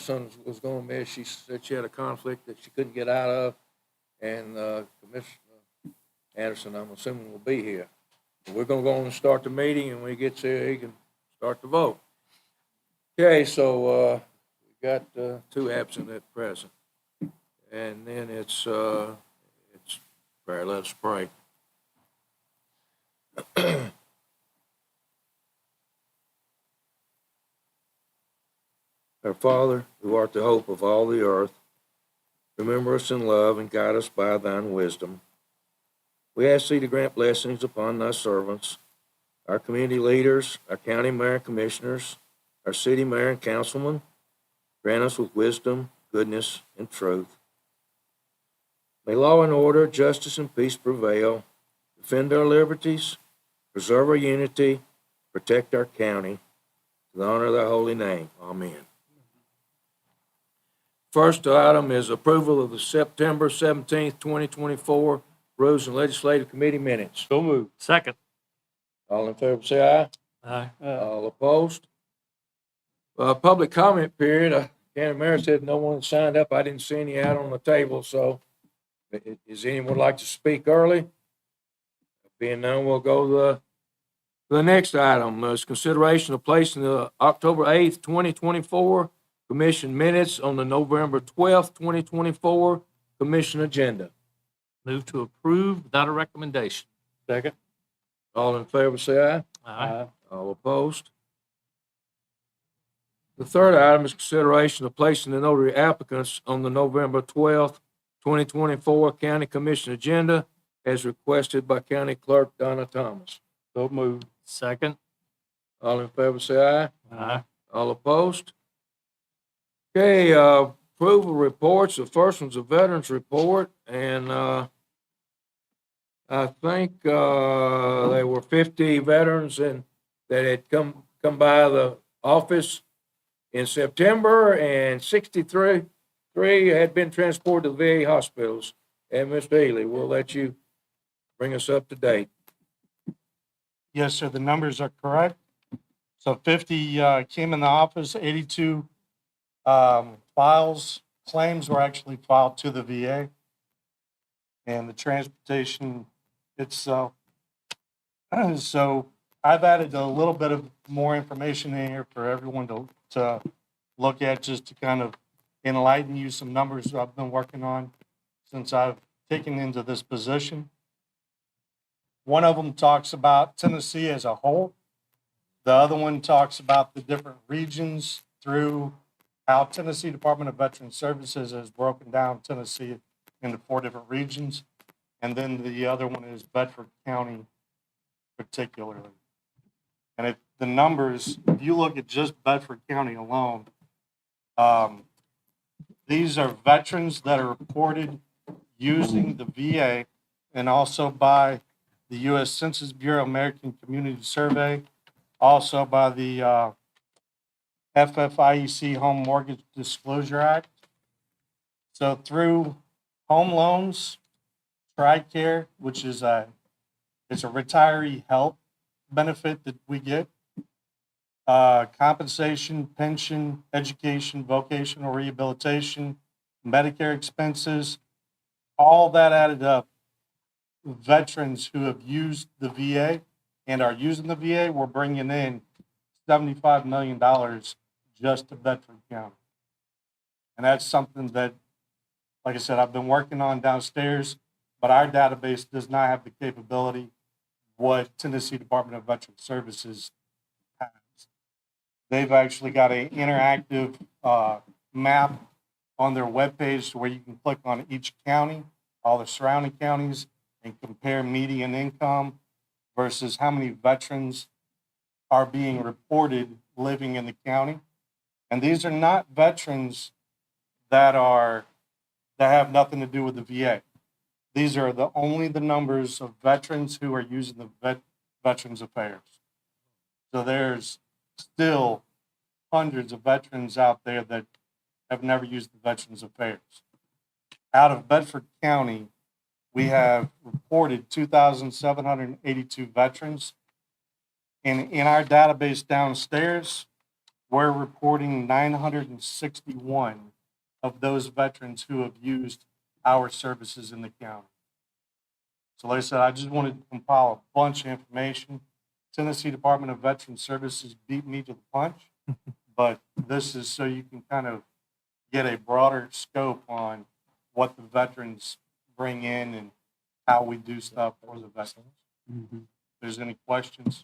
Anderson was going to miss. She said she had a conflict that she couldn't get out of, and Commissioner Anderson, I'm assuming, will be here. We're going to go on and start the meeting, and when he gets here, he can start the vote. Okay, so we got two absent at present, and then it's prayer. Let us pray. Our Father, who art the hope of all the earth, remember us in love and guide us by thine wisdom. We ask thee to grant blessings upon thy servants, our community leaders, our county mayor and commissioners, our city mayor and councilmen. Grant us with wisdom, goodness, and truth. May law and order, justice and peace prevail. Defend our liberties, preserve our unity, protect our county. To the honor of thy holy name. Amen. First item is approval of the September 17th, 2024 Rules and Legislative Committee minutes. So moved. Second. All in favor, say aye. Aye. All opposed? Public comment period. County Mayor said no one signed up. I didn't see any out on the table, so does anyone like to speak early? Being none, we'll go to the next item. Is consideration of placing the October 8th, 2024 Commission minutes on the November 12th, 2024 Commission agenda. Move to approve without a recommendation. Second. All in favor, say aye. Aye. All opposed? The third item is consideration of placing the notary applicants on the November 12th, 2024 County Commission agenda as requested by County Clerk Donna Thomas. So moved. Second. All in favor, say aye. Aye. All opposed? Okay, approval reports. The first one's a veterans report, and I think there were 50 veterans that had come by the office in September, and 63 had been transported to the VA hospitals. And Mr. Ely, we'll let you bring us up to date. Yes, sir, the numbers are correct. So 50 came in the office, 82 claims were actually filed to the VA. And the transportation itself. So I've added a little bit of more information in here for everyone to look at, just to kind of enlighten you some numbers I've been working on since I've taken into this position. One of them talks about Tennessee as a whole. The other one talks about the different regions through how Tennessee Department of Veterans Services has broken down Tennessee into 4 different regions. And then the other one is Bedford County particularly. And if the numbers, if you look at just Bedford County alone, these are veterans that are reported using the VA and also by the U.S. Census Bureau American Community Survey, also by the FFIEC Home Mortgage Disclosure Act. So through home loans, TRICARE, which is it's a retiree health benefit that we get, compensation, pension, education, vocational rehabilitation, Medicare expenses, all that added up, veterans who have used the VA and are using the VA, we're bringing in $75 million just to Bedford County. And that's something that, like I said, I've been working on downstairs, but our database does not have the capability what Tennessee Department of Veterans Services has. They've actually got an interactive map on their webpage where you can click on each county, all the surrounding counties, and compare median income versus how many veterans are being reported living in the county. And these are not veterans that have nothing to do with the VA. These are only the numbers of veterans who are using the Veterans Affairs. So there's still hundreds of veterans out there that have never used the Veterans Affairs. Out of Bedford County, we have reported 2,782 veterans. And in our database downstairs, we're reporting 961 of those veterans who have used our services in the county. So like I said, I just wanted to compile a bunch of information. Tennessee Department of Veteran Services beat me to the punch, but this is so you can kind of get a broader scope on what the veterans bring in and how we do stuff for the veterans. If there's any questions?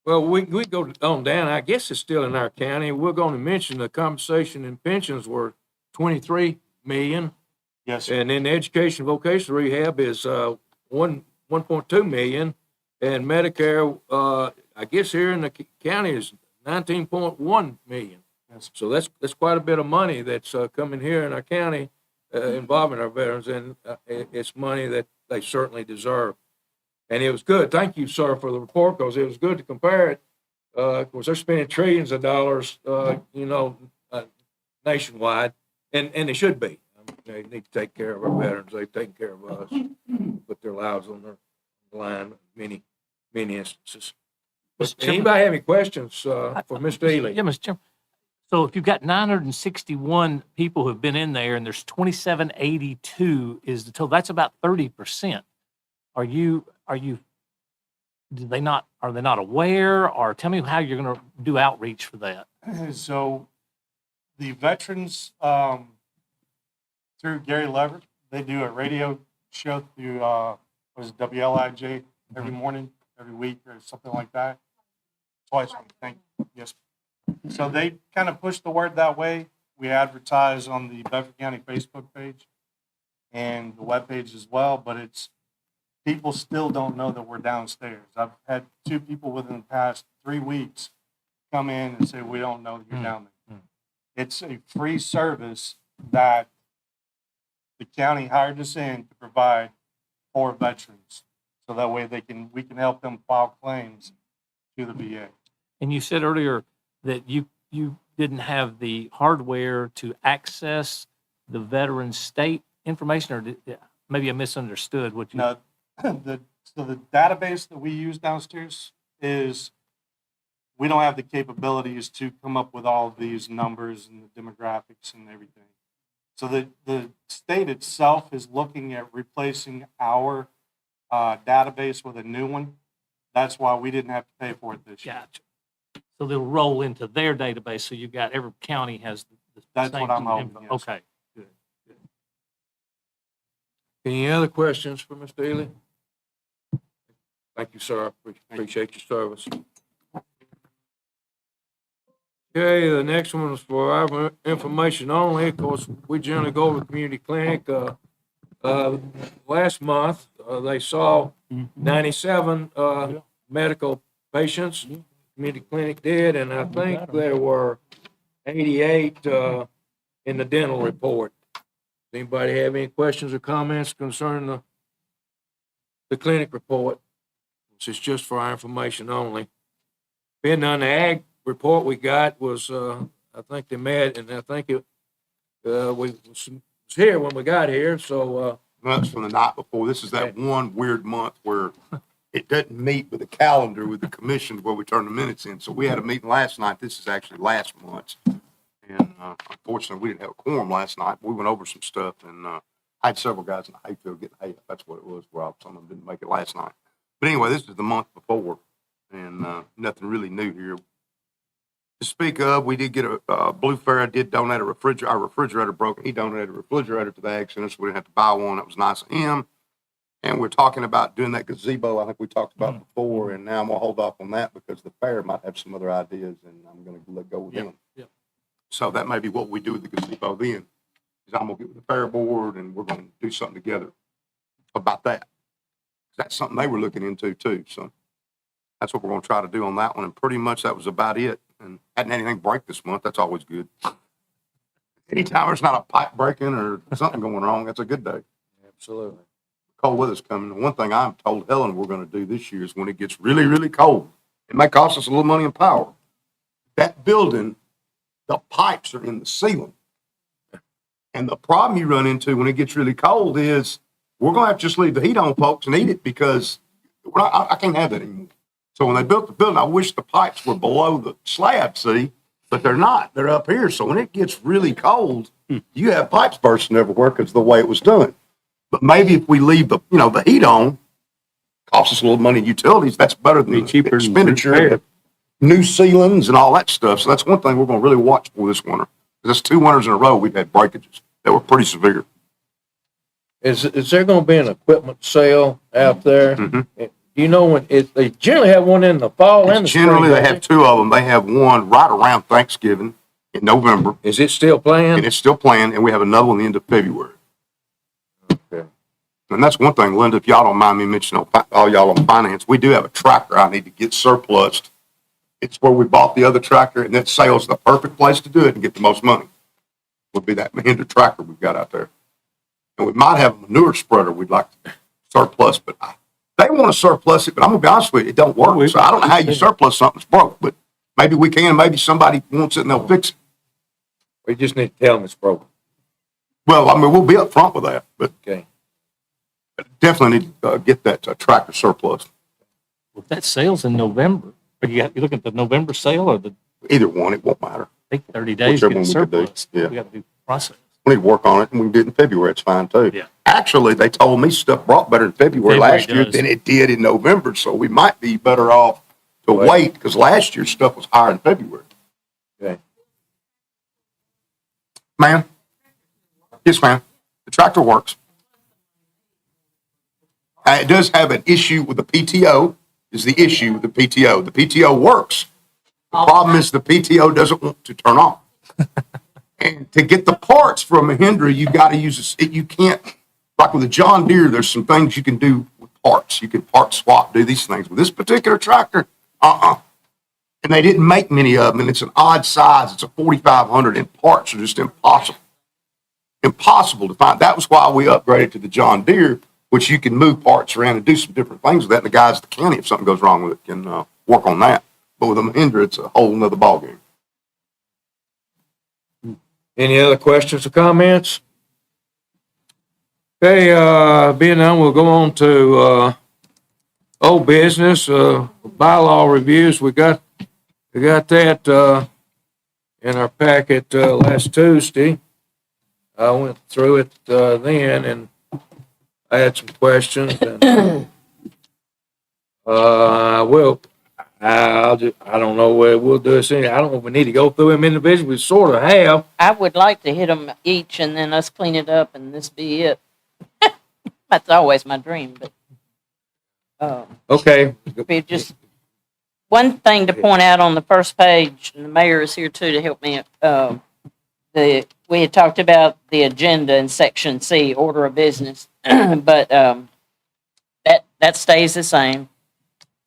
Well, we go on down, I guess it's still in our county. We're going to mention the compensation and pensions were 23 million. Yes, sir. And then the education vocational rehab is 1.2 million. And Medicare, I guess here in the county is 19.1 million. Yes. So that's quite a bit of money that's coming here in our county involving our veterans, and it's money that they certainly deserve. And it was good. Thank you, sir, for the report, because it was good to compare it. Of course, they're spending trillions of dollars, nationwide, and they should be. They need to take care of our veterans. They've taken care of us, put their lives on their line in many instances. Mr. Chairman. Anybody have any questions for Mr. Ely? Yeah, Mr. Chairman. So if you've got 961 people who've been in there and there's 2782 is the total, that's about 30%. Are they not aware, or tell me how you're going to do outreach for that? So the veterans, through Gary Leverett, they do a radio show through, WLIJ every morning, every week, or something like that. Twice a week, thank you. Yes. So they kind of push the word that way. We advertise on the Bedford County Facebook page and the webpage as well, but people still don't know that we're downstairs. I've had 2 people within the past 3 weeks come in and say, we don't know that you're down there. It's a free service that the county hired us in to provide for veterans. So that way we can help them file claims to the VA. And you said earlier that you didn't have the hardware to access the veteran state information, or maybe I misunderstood what you. No, so the database that we use downstairs is, we don't have the capabilities to come up with all of these numbers and the demographics and everything. So the state itself is looking at replacing our database with a new one. That's why we didn't have to pay for it this year. Gotcha. So they'll roll into their database, so you've got, every county has the That's same what I'm hoping, info. yes. Okay, good. Any other questions for Mr. Ely? Thank you, sir. I appreciate your service. Okay, the next one is for our information only. Of course, we generally go to the community clinic. Last month, they saw 97 medical patients. Community clinic did, and I think there were 88 in the dental report. Anybody have any questions or comments concerning the clinic report? This is just for our information only. Being on the ag report we got was, I think they met, and I think it was here when we got here, so Months from the night before. This is that one weird month where it doesn't meet with the calendar with the commission where we turn the minutes in. So we had a meeting last night. This is actually last month's. And unfortunately, we didn't have a quorum last night. We went over some stuff, and I had several guys in the hayfield getting hay. That's what it was, Rob. Some of them didn't make it last night. But anyway, this is the month before, and nothing really new here. To speak of, we did get a Blue Fair. Did donate a refrigerator. Our refrigerator broke. He donated a refrigerator to the Ag Center, so we didn't have to buy one. That was nice of him. And we're talking about doing that gazebo I think we talked about before, and now I'm going to hold off on that because the fair might have some other ideas, and I'm going to let go with them. Yep. So that may be what we do with the gazebo then, is I'm going to get with the fair board, and we're going to do something together about that. That's something they were looking into too, so that's what we're going to try to do on that one, and pretty much that was about it. And hadn't anything break this month, that's always good. Anytime there's not a pipe breaking or something going wrong, that's a good day. absolutely. Cold weather's coming. The one thing I've told Helen we're going to do this year is when it gets really, really cold, it may cost us a little money and power. That building, the pipes are in the ceiling. And the problem you run into when it gets really cold is we're going to have to just leave the heat on, folks, and eat it because I can't have that anymore. So when they built the building, I wish the pipes were below the slab, see, but they're not. They're up here. So when it gets really cold, you have pipes bursting everywhere because of the way it was done. But maybe if we leave the, the heat on, costs us a little money in utilities, that's better than Be the cheaper than expenditure, repair. of new ceilings and all that stuff. So that's one thing we're going to really watch for this winter. That's 2 winters in a row we've had breakages that were pretty severe. Is there gonna be an equipment sale out there? Mhm. Do you know when, they generally have one in the fall and the spring? Generally, they don't have 2 of them. They have one right around Thanksgiving in November, Is it still and playing? it's still planned, and we have another one the end of February. Okay. And that's one thing, Linda, if y'all don't mind me mentioning, all y'all on finance, we do have a tractor I need to get surplused. It's where we bought the other tractor, and that sale's the perfect place to do it and get the most money. Would be that Mahindra tractor we've got out there. And we might have a manure spreader we'd like to surplus, but they want to surplus it, but I'm gonna be honest with you, it don't work. So I don't know how you surplus something that's broke, but maybe we can, maybe somebody wants it and they'll fix it. We just need to tell them it's broken. Well, I mean, we'll be upfront with that, but Okay. definitely need to get that tractor surplus. Well, that sale's in November. Are you looking at the November sale or the, Either one, it won't matter. I think 30 days to Whichever get one we could do, surplus? yeah. We got to do the process. We need to work on it, and we can do it in February, it's fine too. Yeah. Actually, they told me stuff brought better in February February last year does. than it did in November, so we might be better off to wait, because last year's stuff was higher in February. Okay. Ma'am? Yes, ma'am. The tractor works. It does have an issue with the PTO, is the issue with the PTO. The PTO works. The problem is the PTO doesn't want to turn on. And to get the parts from Mahindra, you got to use it. You can't, like with a John Deere, there's some things you can do with parts. You can part swap, do these things. With this particular tractor, And they didn't make many of them, and it's an odd size. It's a 4,500, and parts are just impossible. Impossible to find. That was why we upgraded to the John Deere, which you can move parts around and do some different things with that. And the guys at the county, if something goes wrong with it, can work on that. But with a Mahindra, it's a whole nother ballgame. Any other questions or comments? Okay, being done, we'll go on to, old business, bylaw reviews. We got that, in our packet, last Tuesday. I went through it, then and I had some questions and, I don't know where we'll do this. I don't know if we need to go through them individually. We sort of have. I would like to hit them each and then us clean it up and this be it. That's always my dream, but, Okay. be just, one thing to point out on the first page, and the mayor is here too to help me, we had talked about the agenda in section C, order of business, but, that stays the same.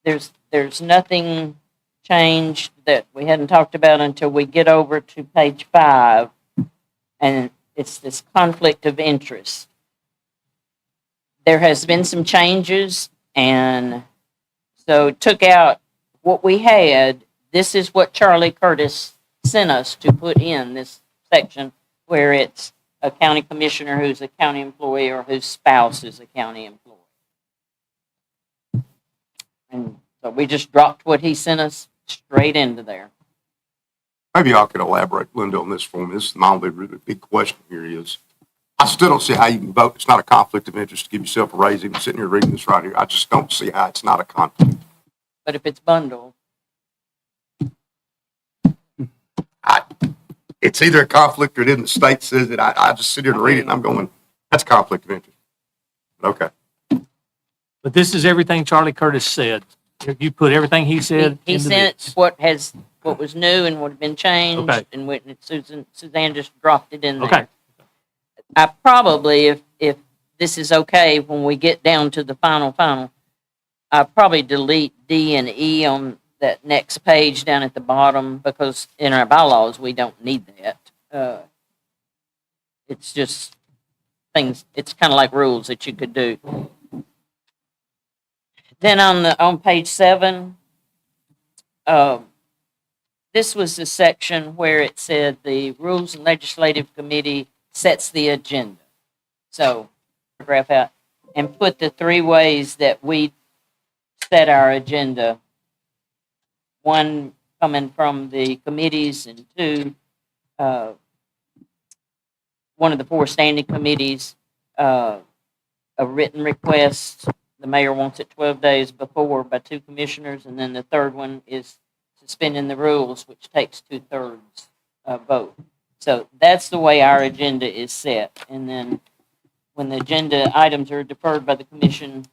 There's nothing changed that we hadn't talked about until we get over to page 5, and it's this conflict of interest. There has been some changes, and so took out what we had. This is what Charlie Curtis sent us to put in this section, where it's a county commissioner who's a county employee or whose spouse is a county employee. And so we just dropped what he sent us straight into there. Maybe y'all could elaborate, Linda, on this for me. This is my only really big question here is, I still don't see how you can vote. It's not a conflict of interest to give yourself a raise, even sitting here reading this right here. I just don't see how it's not a conflict. But if it's bundled, It's either a conflict or it isn't. The state says it. I just sit here and read it and I'm going, that's conflict of interest. Okay. But this is everything Charlie Curtis said. You put everything he said he into sent this. what was new and what had been changed, Okay. and Suzanne just dropped it in there. Okay. I probably, if this is okay, when we get down to the final, I probably delete D and E on that next page down at the bottom, because in our bylaws, we don't need that. It's just things, it's kind of like rules that you could do. Then on page 7, this was the section where it said the Rules and Legislative Committee sets the agenda. So, paragraph out, and put the 3 ways that we set our agenda one coming from the committees and two, one of the four standing committees, a written request. The mayor wants it 12 days before by two commissioners, and then the third one is suspending the rules, which takes 2/3 vote. So that's the way our agenda is set. And then when the agenda items are deferred by the commission,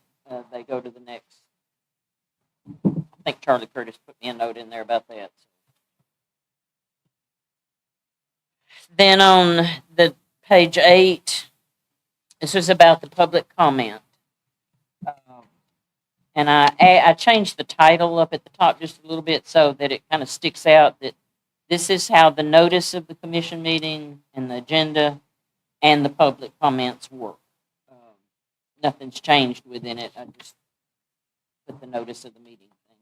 they go to the next. I think Charlie Curtis put me a note in there about that. Then on the page 8, this is about the public comment. And I changed the title up at the top just a little bit so that it kind of sticks out that this is how the notice of the commission meeting and the agenda and the public comments work. Nothing's changed within it. I just put the notice of the meeting thing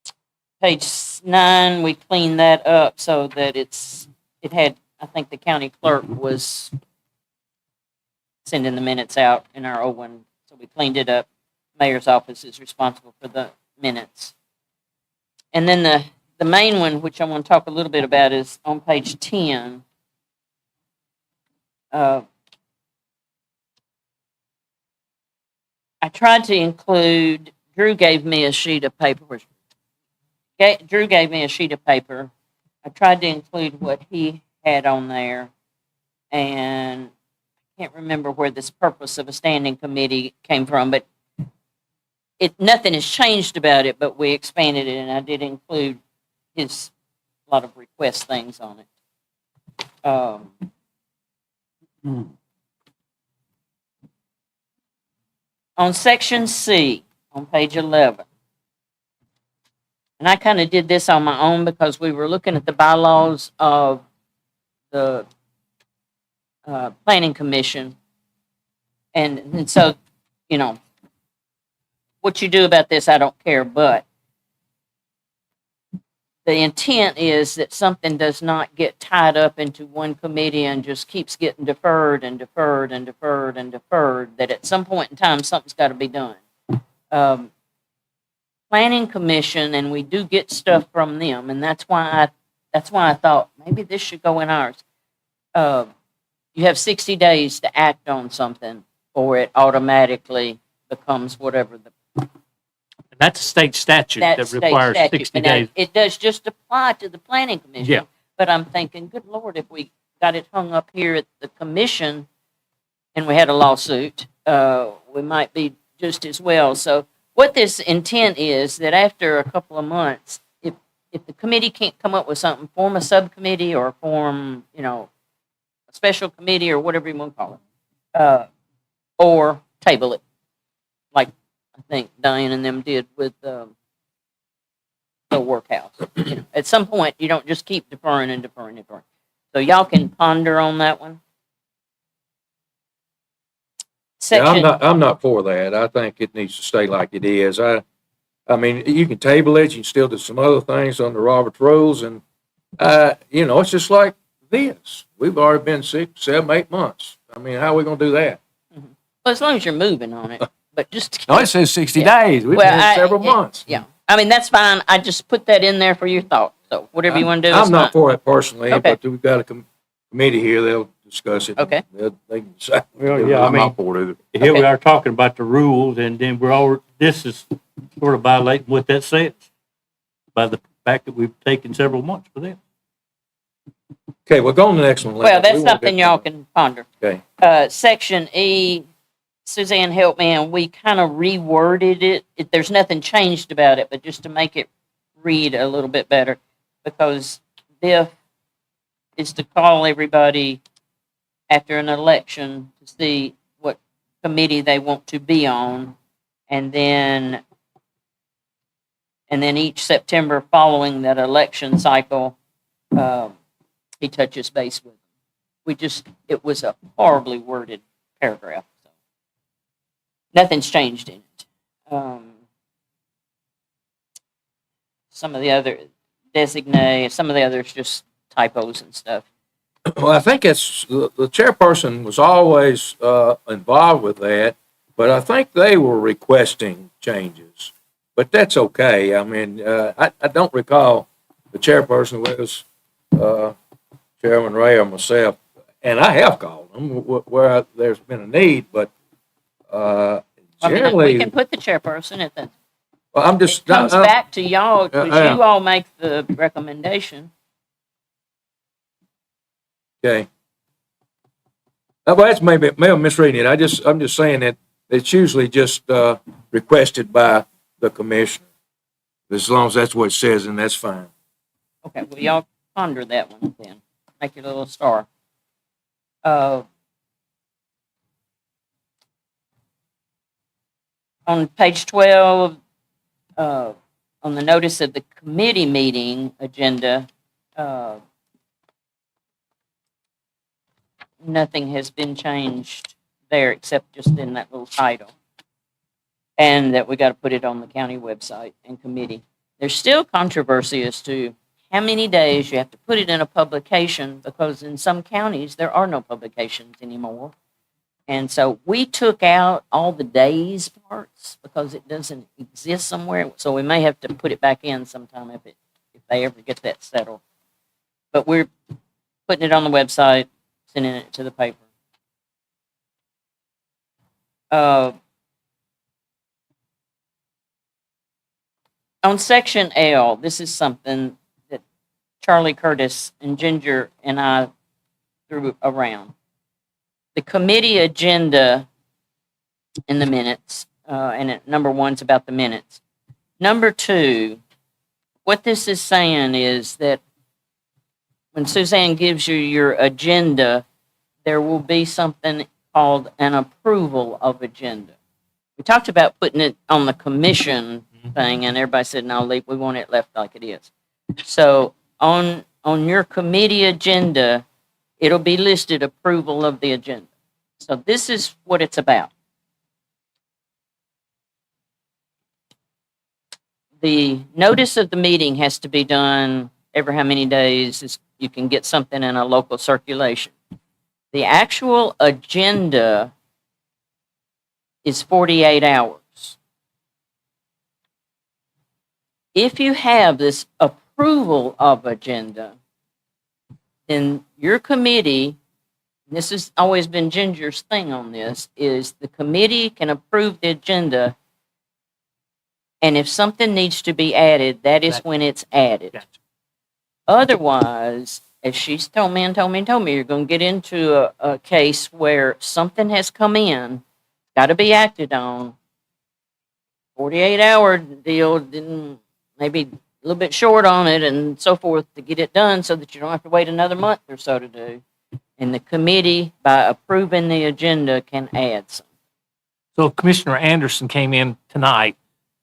in. Page 9, we cleaned that up so that it had, I think the county clerk was sending the minutes out in our old one, so we cleaned it up. Mayor's office is responsible for the minutes. And then the main one, which I want to talk a little bit about, is on page 10. I tried to include, Drew gave me a sheet of paper. Drew gave me a sheet of paper. I tried to include what he had on there, and I can't remember where this purpose of a standing committee came from, but nothing has changed about it, but we expanded it, and I did include a lot of request things on it. On section C, on page 11, and I kind of did this on my own because we were looking at the bylaws of the planning commission, and so, you know, what you do about this, I don't care, but the intent is that something does not get tied up into one committee and just keeps getting deferred and deferred and deferred and deferred, that at some point in time, something's got to be done. Planning commission, and we do get stuff from them, and that's why I thought maybe this should go in ours. You have 60 days to act on something, or it automatically becomes whatever the That's a state statute that state requires statute. 60 And now, days. it does just apply to the planning commission. Yeah. But I'm thinking, good Lord, if we got it hung up here at the commission and we had a lawsuit, we might be just as well. So what this intent is that after a couple of months, if the committee can't come up with something, form a subcommittee or form, a special committee or whatever you want to call it, or table it, like I think Diane and them did with the workhouse. At some point, you don't just keep deferring and deferring and deferring. So y'all can ponder on that one. Yeah, Section, I'm not for that. I think it needs to stay like it is. I mean, you can table it, you can still do some other things under Robert's rules, and, it's just like this. We've already been 6, 7, 8 months. I mean, how are we gonna do that? well, as long as you're moving on it, but just. No, it says 60 Yeah. days. We've Well, been several months. Yeah, I mean, that's fine. I just put that in there for your thought. So whatever you want to do is I'm fine. not for it personally, Okay. but we've got a committee here, they'll discuss it. Okay. They can decide. Well, yeah, I I'm mean, not for it either. here we Okay. are talking about the rules, and then this is sort of violating what that says by the fact that we've taken several months for them. Okay, we'll go on to the next one. Well, Lance. We that's won't something get- y'all can ponder. Okay. Section E, Suzanne helped me, and we kind of reworded it. There's nothing changed about it, but just to make it read a little bit better, because Biff is to call everybody after an election to see what committee they want to be on, and then each September following that election cycle, he touches base with them. It was a horribly worded paragraph. So nothing's changed in it. Some of the other some of the others just typos and stuff. Well, I think it's, the chairperson was always involved with that. but I think they were requesting changes. But that's okay. I mean, I don't recall the chairperson was Chairman Ray or myself, and I have called them where there's been a need, but I mean, we generally, can put the chairperson at the, well, I'm it just, comes back to y'all, because yeah. you all make the recommendation. okay. Well, that's maybe I'm misreading it. I'm just saying that it's usually just requested by the commissioner. As long as that's what it says, and that's fine. Okay, well, y'all ponder that one then. Make it a little star. Uh, on page 12, on the notice of the committee meeting agenda, nothing has been changed there except just in that little title. And that we got to put it on the county website and committee. There's still controversy as to how many days you have to put it in a publication, because in some counties, there are no publications anymore. And so we took out all the days parts because it doesn't exist somewhere. So we may have to put it back in sometime if they ever get that settled. But we're putting it on the website, sending it to the paper. On section L, this is something that Charlie Curtis and Ginger and I threw around. The committee agenda in the minutes, number 1's about the minutes. Number 2, what this is saying is that when Suzanne gives you your agenda, there will be something called an approval of agenda. We talked about putting it on the commission thing, and everybody said, no, we want it left like it is. So on your committee agenda, it'll be listed approval of the agenda. So this is what it's about. The notice of the meeting has to be done every how many days you can get something in a local circulation. The actual agenda is 48 hours. If you have this approval of agenda, then your committee, and this has always been Ginger's thing on this, is the committee can approve the agenda, and if something needs to be added, that is when it's added. Gotcha. Otherwise, as she's told me, you're going to get into a case where something has come in, got to be acted on. 48-hour deal, didn't maybe a little bit short on it and so forth to get it done so that you don't have to wait another month or so to do. And the committee, by approving the agenda, can add some. So Commissioner Anderson came in tonight,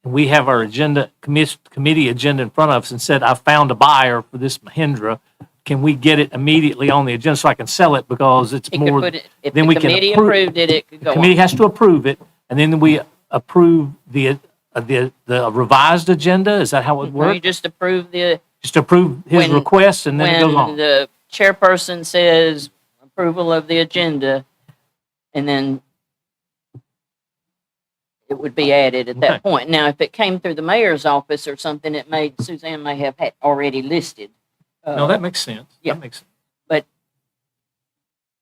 and we have our agenda, committee agenda in front of us, and said, I found a buyer for this Mahindra. Can we get it immediately on the agenda so I can sell it, because it's It could more, put it, if then the we can committee approve- approved it, it could the go committee on. has to approve it, and then we approve the revised agenda? Is that how it You works? just approve the, Just approve his when- request, and then it goes when on? the chairperson says approval of the agenda, and then it would be added at that Okay. point. Now, if it came through the mayor's office or something, Suzanne may have had already listed. No, that makes sense. yeah. That makes sense.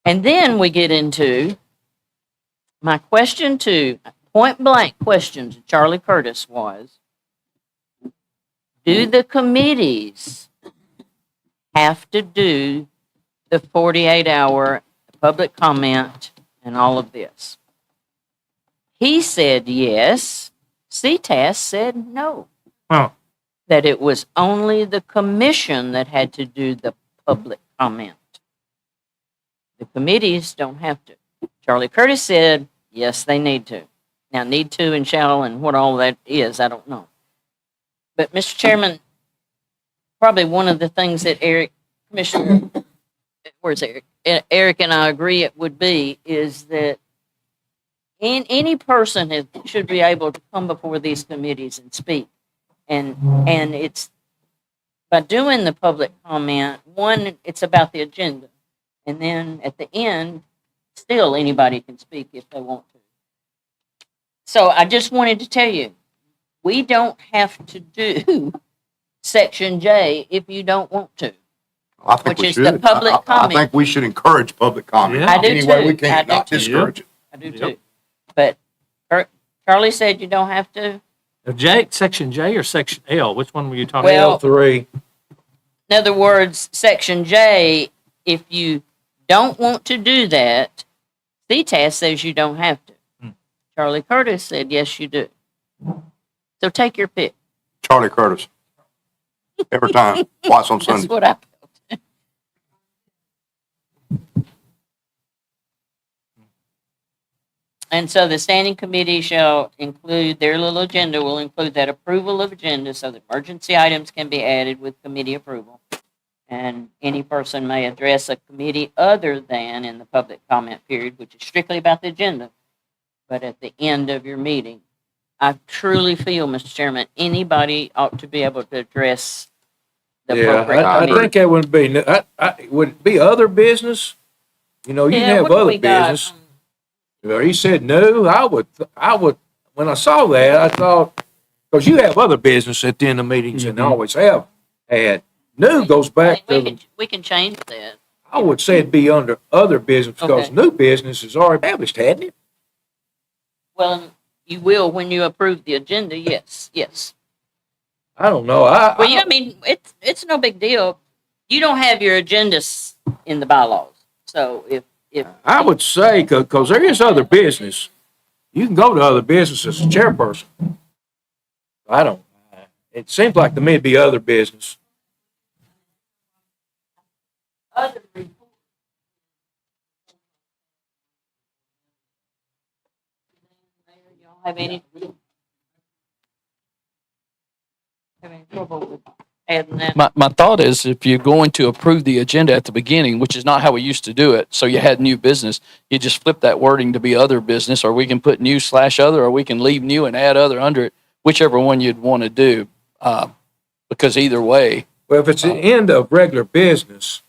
And then we get into my question to, point blank question to Charlie Curtis was, do the committees have to do the 48-hour public comment and all of this? He said yes. CTAS said no. Huh. That it was only the commission that had to do the public comment. The committees don't have to. Charlie Curtis said, yes, they need to. Now, need to and shall and what all that is, I don't know. But, Mr. Chairman, probably one of the things that Commissioner, where's Eric? Eric and I agree it would be is that any person should be able to come before these committees and speak. And it's, by doing the public comment, one, it's about the agenda. And then at the end, still anybody can speak if they want to. So I just wanted to tell you, we don't have to do section J if you don't want to. I think Which we is the should. public I comment. think we should encourage public comment. Yeah. I do Any way we too. I can, do not too. discourage it. I do Yep. too. But Charlie said you don't have to. Section J or section L? Which one were you talking Well- about? L3. In other words, section J, if you don't want to do that, CTAS says you don't have to. Charlie Curtis said, yes, you do. So take your pick. Charlie Curtis. Every time, watch on That's Sunday. what I felt. And so the standing committee shall include, their little agenda will include that approval of agenda so that emergency items can be added with committee approval. And any person may address a committee other than in the public comment period, which is strictly about the agenda, but at the end of your meeting. I truly feel, Mr. Chairman, anybody ought to be able to address the Yeah, appropriate I committee. think that wouldn't be, would it be other business? You know, you can Yeah, have what do other we got? business. Well, he said no, I would, when I saw that, I thought, because you have other business at the end of meetings and always have had. New goes back to, We can change that. I would say it'd be under other business because Okay. new business is already established, hadn't it? Well, you will when you approve the agenda, yes, yes. I don't know, Well, yeah, I mean, it's no big deal. You don't have your agendas in the bylaws. So if I would say, because there is other business, you can go to other business as a chairperson. I don't, it seems like to me it'd be other business. other reports. Y'all have any trouble with adding that? My thought is if you're going to approve the agenda at the beginning, which is not how we used to do it, so you had new business, you just flip that wording to be other business, or we can put new/other, or we can leave new and add other under it, whichever one you'd want to do. Because either way, Well, if it's the end of regular business,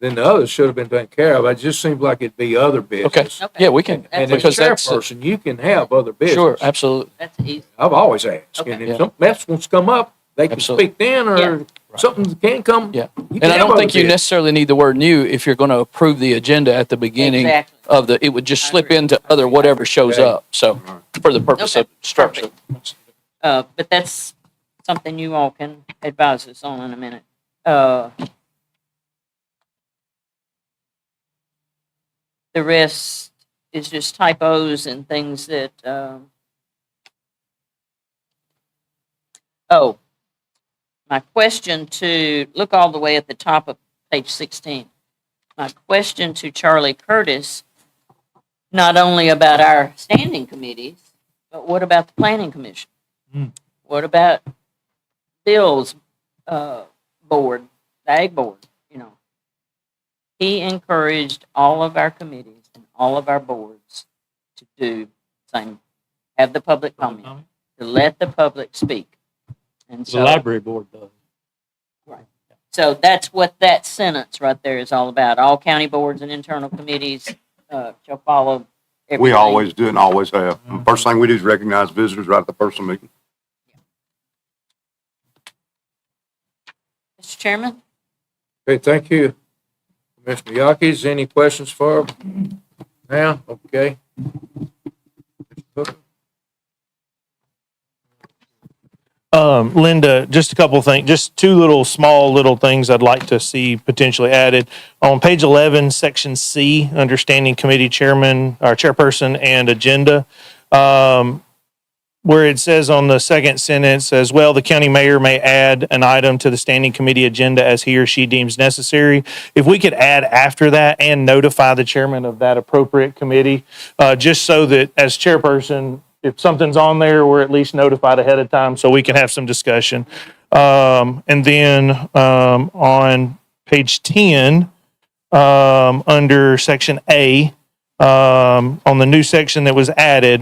then the others should have been taken care of. It just seems like it'd be other okay, business. yeah, we can, And as because that's, chairperson, you can have other business. sure, absolutely. That's easy. I've always asked. Okay. And if Yeah. something else wants to come up, they can Absolutely. speak then, or something can come. Yeah. you And can I have don't other think you business. necessarily need the word new if you're going to approve the agenda at the beginning Exactly. of the, it would just I slip agree. into other whatever shows Okay. up. So for the purpose of Okay, structure. But that's something you all can advise us on in a minute. The rest is just typos and things that, oh, my question to, look all the way at the top of page 16. My question to Charlie Curtis, not only about our standing committees, but what about the planning commission? What about Bill's board, the ag board, you know? He encouraged all of our committees and all of our boards to do the same, have the public comment, to let the public speak. And The so, library board does. so that's what that sentence right there is all about. All county boards and internal committees shall follow everything. We always do and always have. First thing we do is recognize visitors right at the first meeting. Mr. Chairman? Okay, thank you. Commissioner Yakis, any questions for him? Now, okay. Linda, just a couple of things, just two small little things I'd like to see potentially added. On page 11, section C, understanding committee chairman or chairperson and agenda, where it says on the second sentence, as well, the county mayor may add an item to the standing committee agenda as he or she deems necessary. If we could add after that and notify the chairman of that appropriate committee, just so that as chairperson, if something's on there, we're at least notified ahead of time so we can have some discussion. And then on page 10, under section A, on the new section that was added,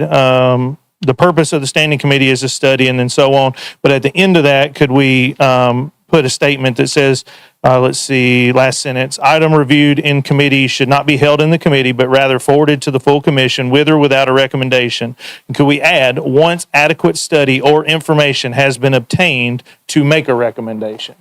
the purpose of the standing committee is a study and then so on. But at the end of that, could we put put a statement that says, let's see, last sentence, item reviewed in committee should not be held in the committee, but rather forwarded to the full commission with or without a recommendation. And could we add, once adequate study or information has been obtained to make a recommendation?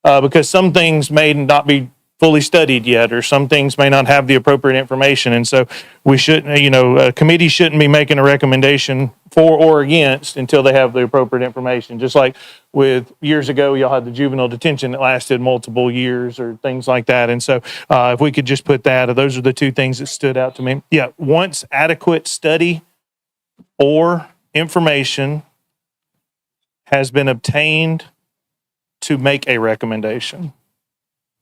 Because some things may not be fully studied yet, or some things may not have the appropriate information. And so we shouldn't, a committee shouldn't be making a recommendation for or against until they have the appropriate information. Just like with years ago, y'all had the juvenile detention that lasted multiple years or things like that. And so if we could just put that, those are the two things that stood out to me. Yeah, once adequate study or information has been obtained to make a recommendation.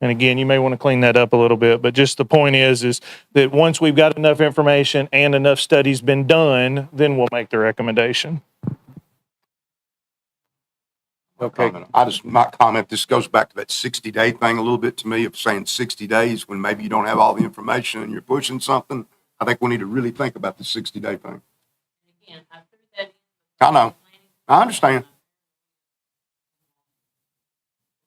And again, you may want to clean that up a little bit, but just the point is that once we've got enough information and enough studies been done, then we'll make the recommendation. Okay. I just might comment, this goes back to that 60-day thing a little bit to me, of saying 60 days when maybe you don't have all the information and you're pushing something. I think we need to really think about the 60-day thing. I know. I understand.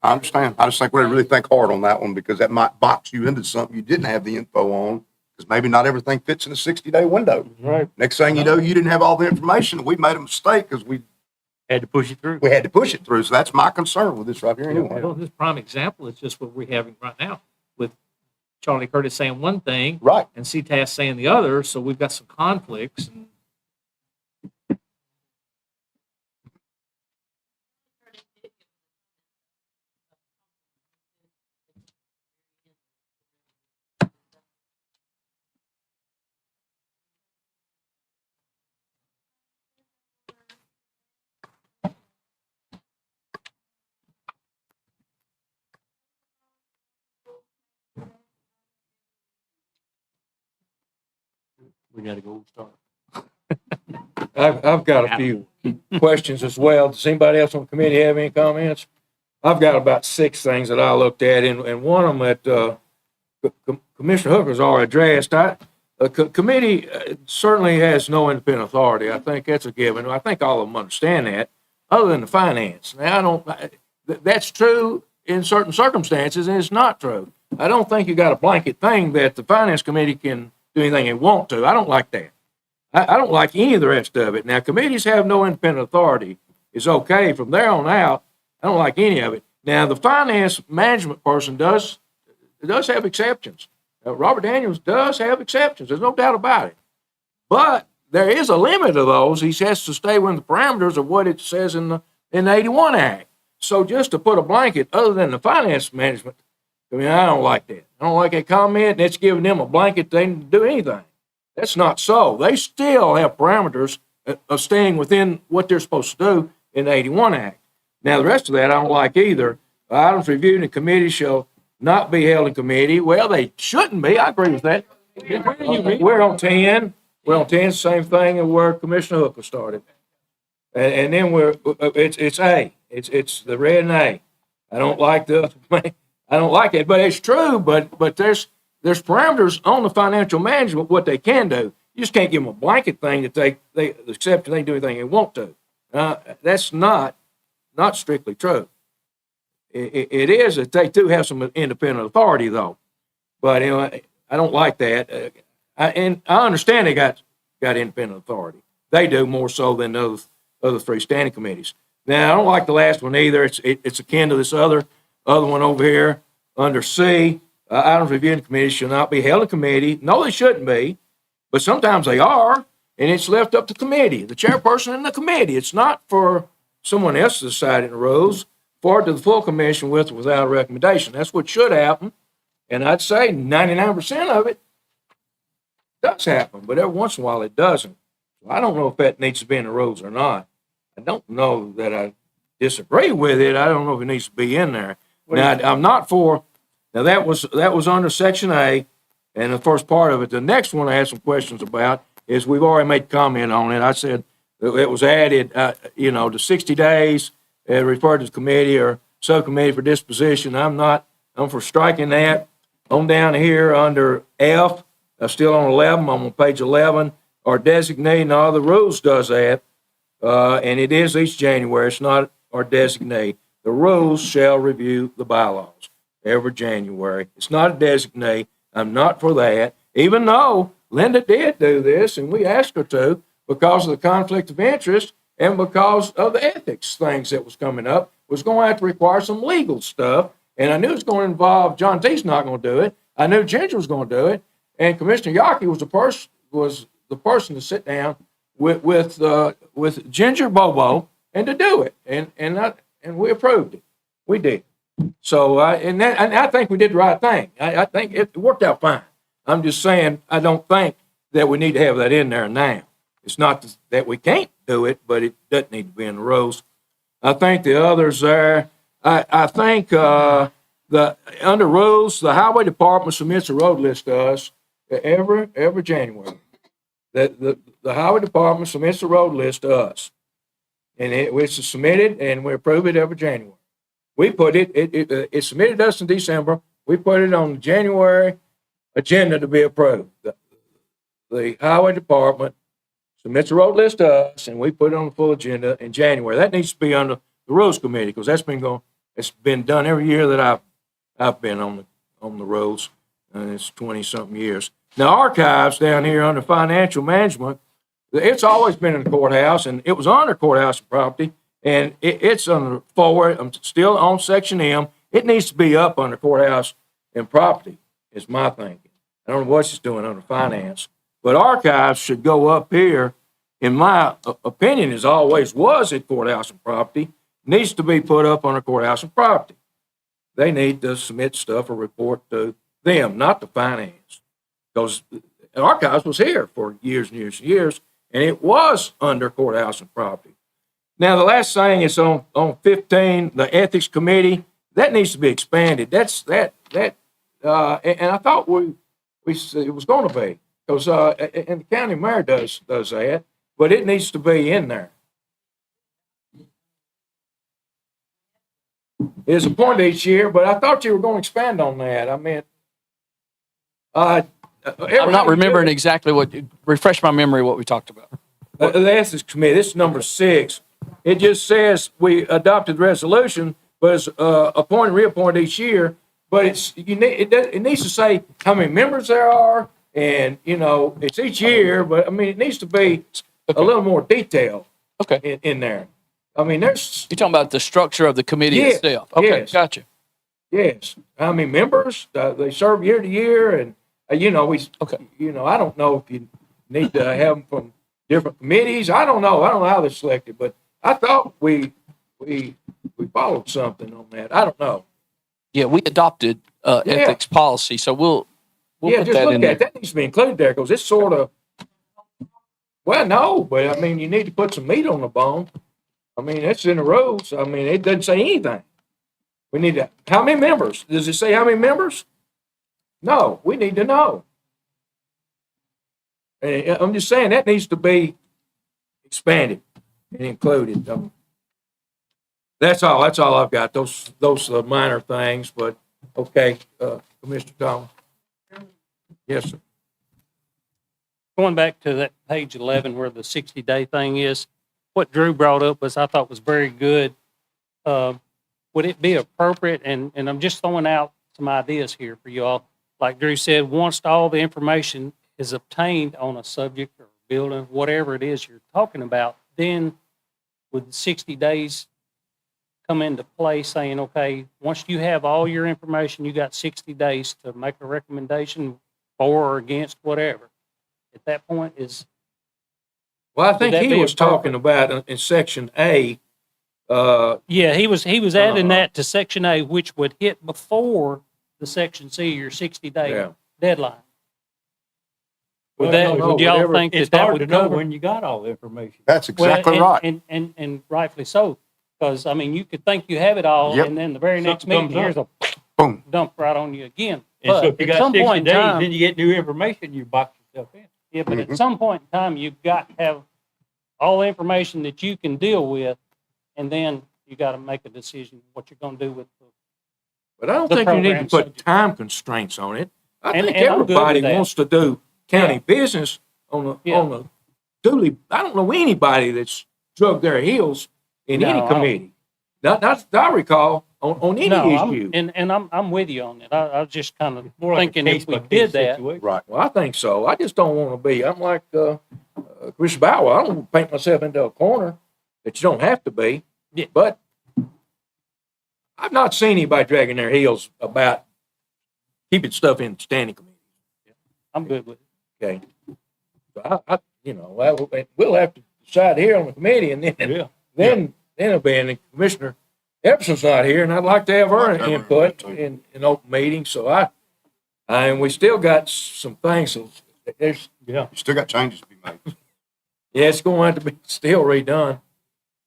I understand. I just think we really think hard on that one, because that might box you into something you didn't have the info on, because maybe not everything fits in a 60-day window. Right. Next thing you know, you didn't have all the information. We made a mistake because we Had to push it through. had to push it through. So that's my concern with this right here anyway. Well, this prime example is just what we're having right now with Charlie Curtis saying one thing Right. and CTAS saying the other. So we've got some conflicts. And We gotta go start. I've got a few questions as well. Does anybody else on the committee have any comments? I've got about 6 things that I looked at, and one of them that Commissioner Hooker's already addressed. Committee certainly has no independent authority. I think that's a given. I think all of them understand that, other than the finance. Now, that's true in certain circumstances, and it's not true. I don't think you got a blanket thing that the finance committee can do anything they want to. I don't like that. I don't like any of the rest of it. Now, committees have no independent authority. It's okay. From there on out, I don't like any of it. Now, the finance management person does have exceptions. Robert Daniels does have exceptions. There's no doubt about it. But there is a limit to those. He has to stay within the parameters of what it says in the 81 Act. So just to put a blanket other than the finance management, I mean, I don't like that. I don't like that comment. That's giving them a blanket thing to do anything. That's not so. They still have parameters of staying within what they're supposed to do in the 81 Act. Now, the rest of that I don't like either. Items reviewed in committee shall not be held in committee. Well, they shouldn't be. I agree with that. We're on 10. We're on 10, same thing as where Commissioner Hooker started. And then it's A. It's the red and A. I don't like I don't like it, but it's true. But there's parameters on the financial management, what they can do. You just can't give them a blanket thing that they accept and they do anything they want to. That's not strictly true. It is that they do have some independent authority, though. But I don't like that. And I understand they got independent authority. They do more so than the other 3 standing committees. Now, I don't like the last one either. It's akin to this other one over here under C. Items reviewed in committee shall not be held in committee. No, they shouldn't be, but sometimes they are, and it's left up to committee, the chairperson and the committee. It's not for someone else to decide in the rules. Forward to the full commission with or without a recommendation. That's what should happen, and I'd say 99% of it does happen, but every once in a while it doesn't. So I don't know if that needs to be in the rules or not. I don't know that I disagree with it. I don't know if it needs to be in there. Now, I'm not for. Now that was under Section A, and the first part of it. The next one I had some questions about is we've already made comment on it. I said it was added, to 60 days, referred to the committee or subcommittee for disposition. I'm for striking that. On down here under F, I'm still on 11. I'm on page 11. Our designee, and all the rules does that, and it is each January. It's not our designee. The rules shall review the bylaws every January. It's not a designate. I'm not for that, even though Linda did do this and we asked her to because of the conflict of interest and because of the ethics things that was coming up, was going to have to require some legal stuff. And I knew it was going to involve, John T's not going to do it. I knew Ginger was going to do it. And Commissioner Yaki was the person to sit down with Ginger Bobo and to do it. And we approved it. We did. So, and I think we did the right thing. I think it worked out fine. I'm just saying, I don't think that we need to have that in there now. It's not that we can't do it, but it doesn't need to be in the rules. I think the others there, I think under rules, the highway department submits a road list to us every January. The highway department submits a road list to us. And it's submitted and we approve it every January. We put it submitted to us in December. We put it on the January agenda to be approved. The highway department submits a road list to us and we put it on the full agenda in January. That needs to be under the rules committee because it's been done every year that I've been on the roads, and it's 20-something years. Now, archives down here under financial management, it's always been in the courthouse, and it was under courthouse property, and it's under forward. I'm still on section M. It needs to be up under courthouse and property, is my thinking. I don't know what she's doing under finance, but archives should go up here. In my opinion, as always was at courthouse and property, needs to be put up under courthouse and property. They need to submit stuff or report to them, not to finance. Because archives was here for years and years and years, and it was under courthouse and property. Now, the last thing is on 15, the ethics committee, that needs to be expanded. And I thought it was going to be, because and the county mayor does that, but it needs to be in there. It is appointed each year, but I thought you were going to expand on that. I mean, I'm not remembering exactly refresh my memory what we talked about. The ethics committee, this is number 6. It just says we adopted resolution, but it's appointed, reappointed each year. But it needs to say how many members there are, and it's each year. But I mean, it needs to be a little more detailed. Okay. In there. I mean, You're talking about the structure of the committee itself. Okay, yes. Gotcha. Yes, how many members they serve year to year, and I don't know if you need to have them from different committees. I don't know how they're selected, but I thought we followed something on that. I don't know. Yeah, we adopted ethics policy, so we'll put just that look in at it. there. That needs to be included there because it's sort of. Well, no, but I mean, you need to put some meat on the bone. I mean, that's in the rules. I mean, it doesn't say anything. We need to, how many members? Does it say how many members? No, we need to know. And I'm just saying that needs to be expanded and included. That's all I've got. Those are minor things, but okay, Commissioner Thomas. Yes, sir. Going back to that page 11 where the 60-day thing is, what Drew brought up I thought was very good. Would it be appropriate, and I'm just throwing out some ideas here for you all, like Drew said, once all the information is obtained on a subject or building, whatever it is you're talking about, then would 60 days come into play saying, okay, once you have all your information, you got 60 days to make a recommendation for or against whatever. At that point Well, I think that he be was talking about in section A. yeah, he was adding that to section A, which would hit before the section C, your 60-day Yeah. deadline. Well, Would y'all whatever- think It's that hard would to know cover? when you got all the information. That's Well, exactly right. And rightfully so, because I mean, you could think you have it all, Yep. and then the very next Something meeting, comes here's a Boom. dump right on you again. And so But if you at got some 60 point in days, time, then you get new information, you box yourself in. yeah, but at some point in time, you've got to have all the information that you can deal with, and then you got to make a decision what you're going to do with the. But I don't The think you need to program put subject. time constraints on it. I And- think and I'm good with everybody that. wants to do county Yeah. business on the Yeah. duly. I don't know anybody that's drug their heels in No, any I don't. committee. Not that I recall, on any No, issue. I'm with you on it. I was just kind of More like a thinking if we case-by-case did that, situation. Right. Well, I think so. I just don't want to be, I'm like, Chris Bauer, I don't want to paint myself into a corner that you don't have to be. Yeah. But I've not seen anybody dragging their heels about keeping stuff in standing committee. I'm good with it. Okay. So we'll have to decide here on the committee, and then Yeah. then it'll be, and Commissioner Epson's not here, and I'd like to have her Like to have her input input, in open meeting. So and we still got some things. So there's, You still got changes to be made. yeah, it's going to have to be still redone.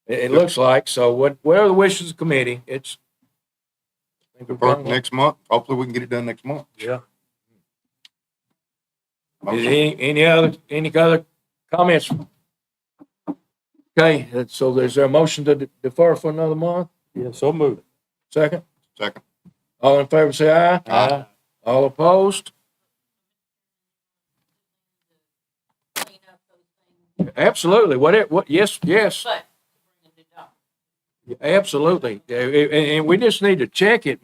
It looks like. So whatever the wishes of the committee, it's. I think we're done. Next month, hopefully we can get it done next month. Yeah. Motion. Any other comments? Okay, so there's a motion to defer for another month? Yeah, so moved. Second? Second. All in favor, say aye. Aye. All opposed? Absolutely. Yes. But. Absolutely. And we just need to check it,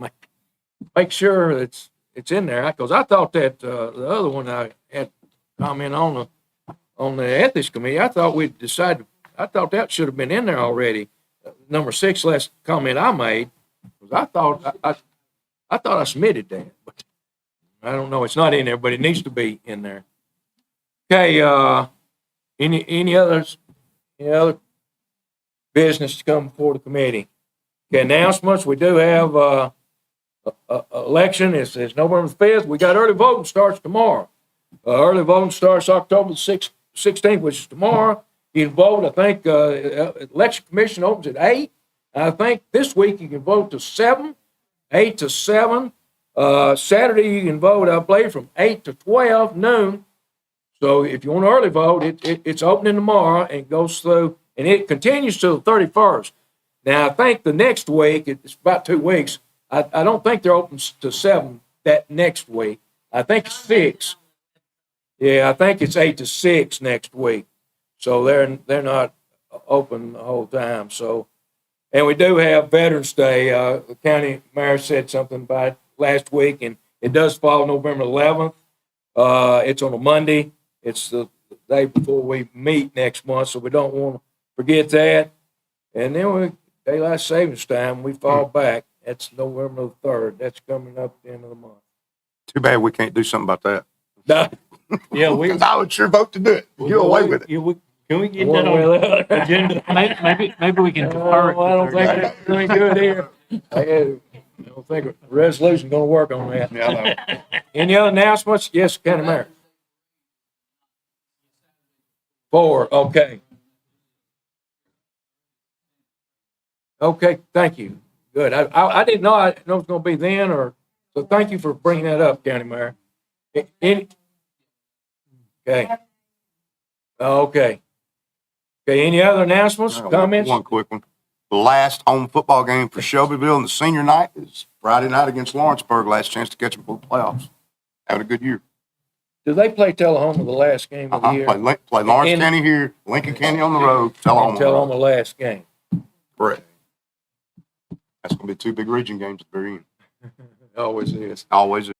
make sure it's in there. Because I thought that, the other one I had comment on the ethics committee, I thought we decided, I thought that should have been in there already. Number 6, last comment I made, was I thought I submitted that, but I don't know. It's not in there, but it needs to be in there. Okay, any other business to come before the committee? Okay, announcements, we do have, election is November 5th. We got early voting starts tomorrow. Early voting starts October 16th, which is tomorrow. You can vote, I think, election commission opens at 8. I think this week you can vote to 7, 8 to 7. Saturday you can vote, I believe, from 8 to 12 noon. So if you want to early vote, it's opening tomorrow and goes through, and it continues till the 31st. Now, I think the next week, it's about 2 weeks, I don't think they're open to 7 that next week. I think it's 6. Yeah, I think it's 8 to 6 next week. So they're not open the whole time. So, and we do have Veterans Day. The county mayor said something about it last week, and it does fall November 11th. It's on a Monday. It's the day before we meet next month, so we don't want to forget that. And then daylight savings time, we fall back. That's November the 3rd. That's coming up at the end of the month. Too bad we can't do something about that. No, Yeah, we. Because I would sure vote to do it. You're away with it. Yeah, can we get one that way on or the the other. agenda? Maybe we can defer it. I don't think that's doing good here. I don't think a resolution going to work on that. Yeah, I know. Any other announcements? Yes, County Mayor. 4, okay. Okay, thank you. Good. I didn't know it was going to be then, so thank you for bringing that up, County Mayor. Okay. Okay. Okay, any other announcements, comments? One quick one. The last home football game for Shelbyville in the senior night is Friday night against Lawrenceburg. Last chance to catch them for the playoffs. Having a good year. Do they play Tullahoma the last game of the year? Play Lawrence And- County here, Lincoln County on the road, Tullahoma. on the road. Tullahoma last game. Correct. That's going to be 2 big region games at the very end. Always is. Always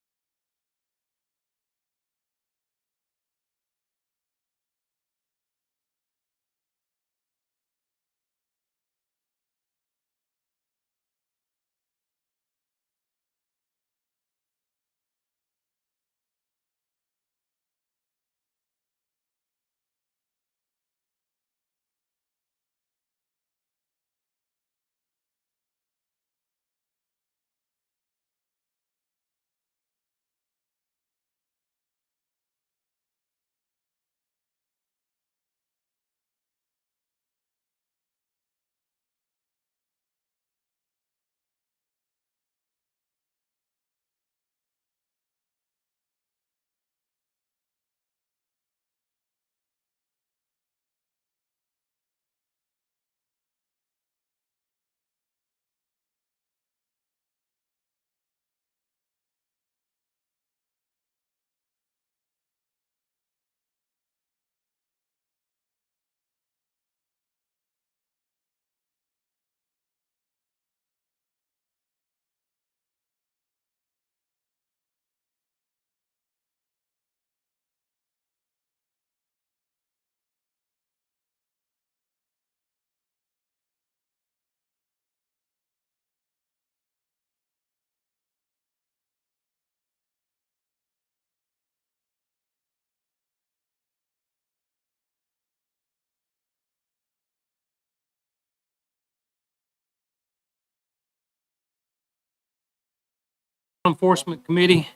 Enforcement Committee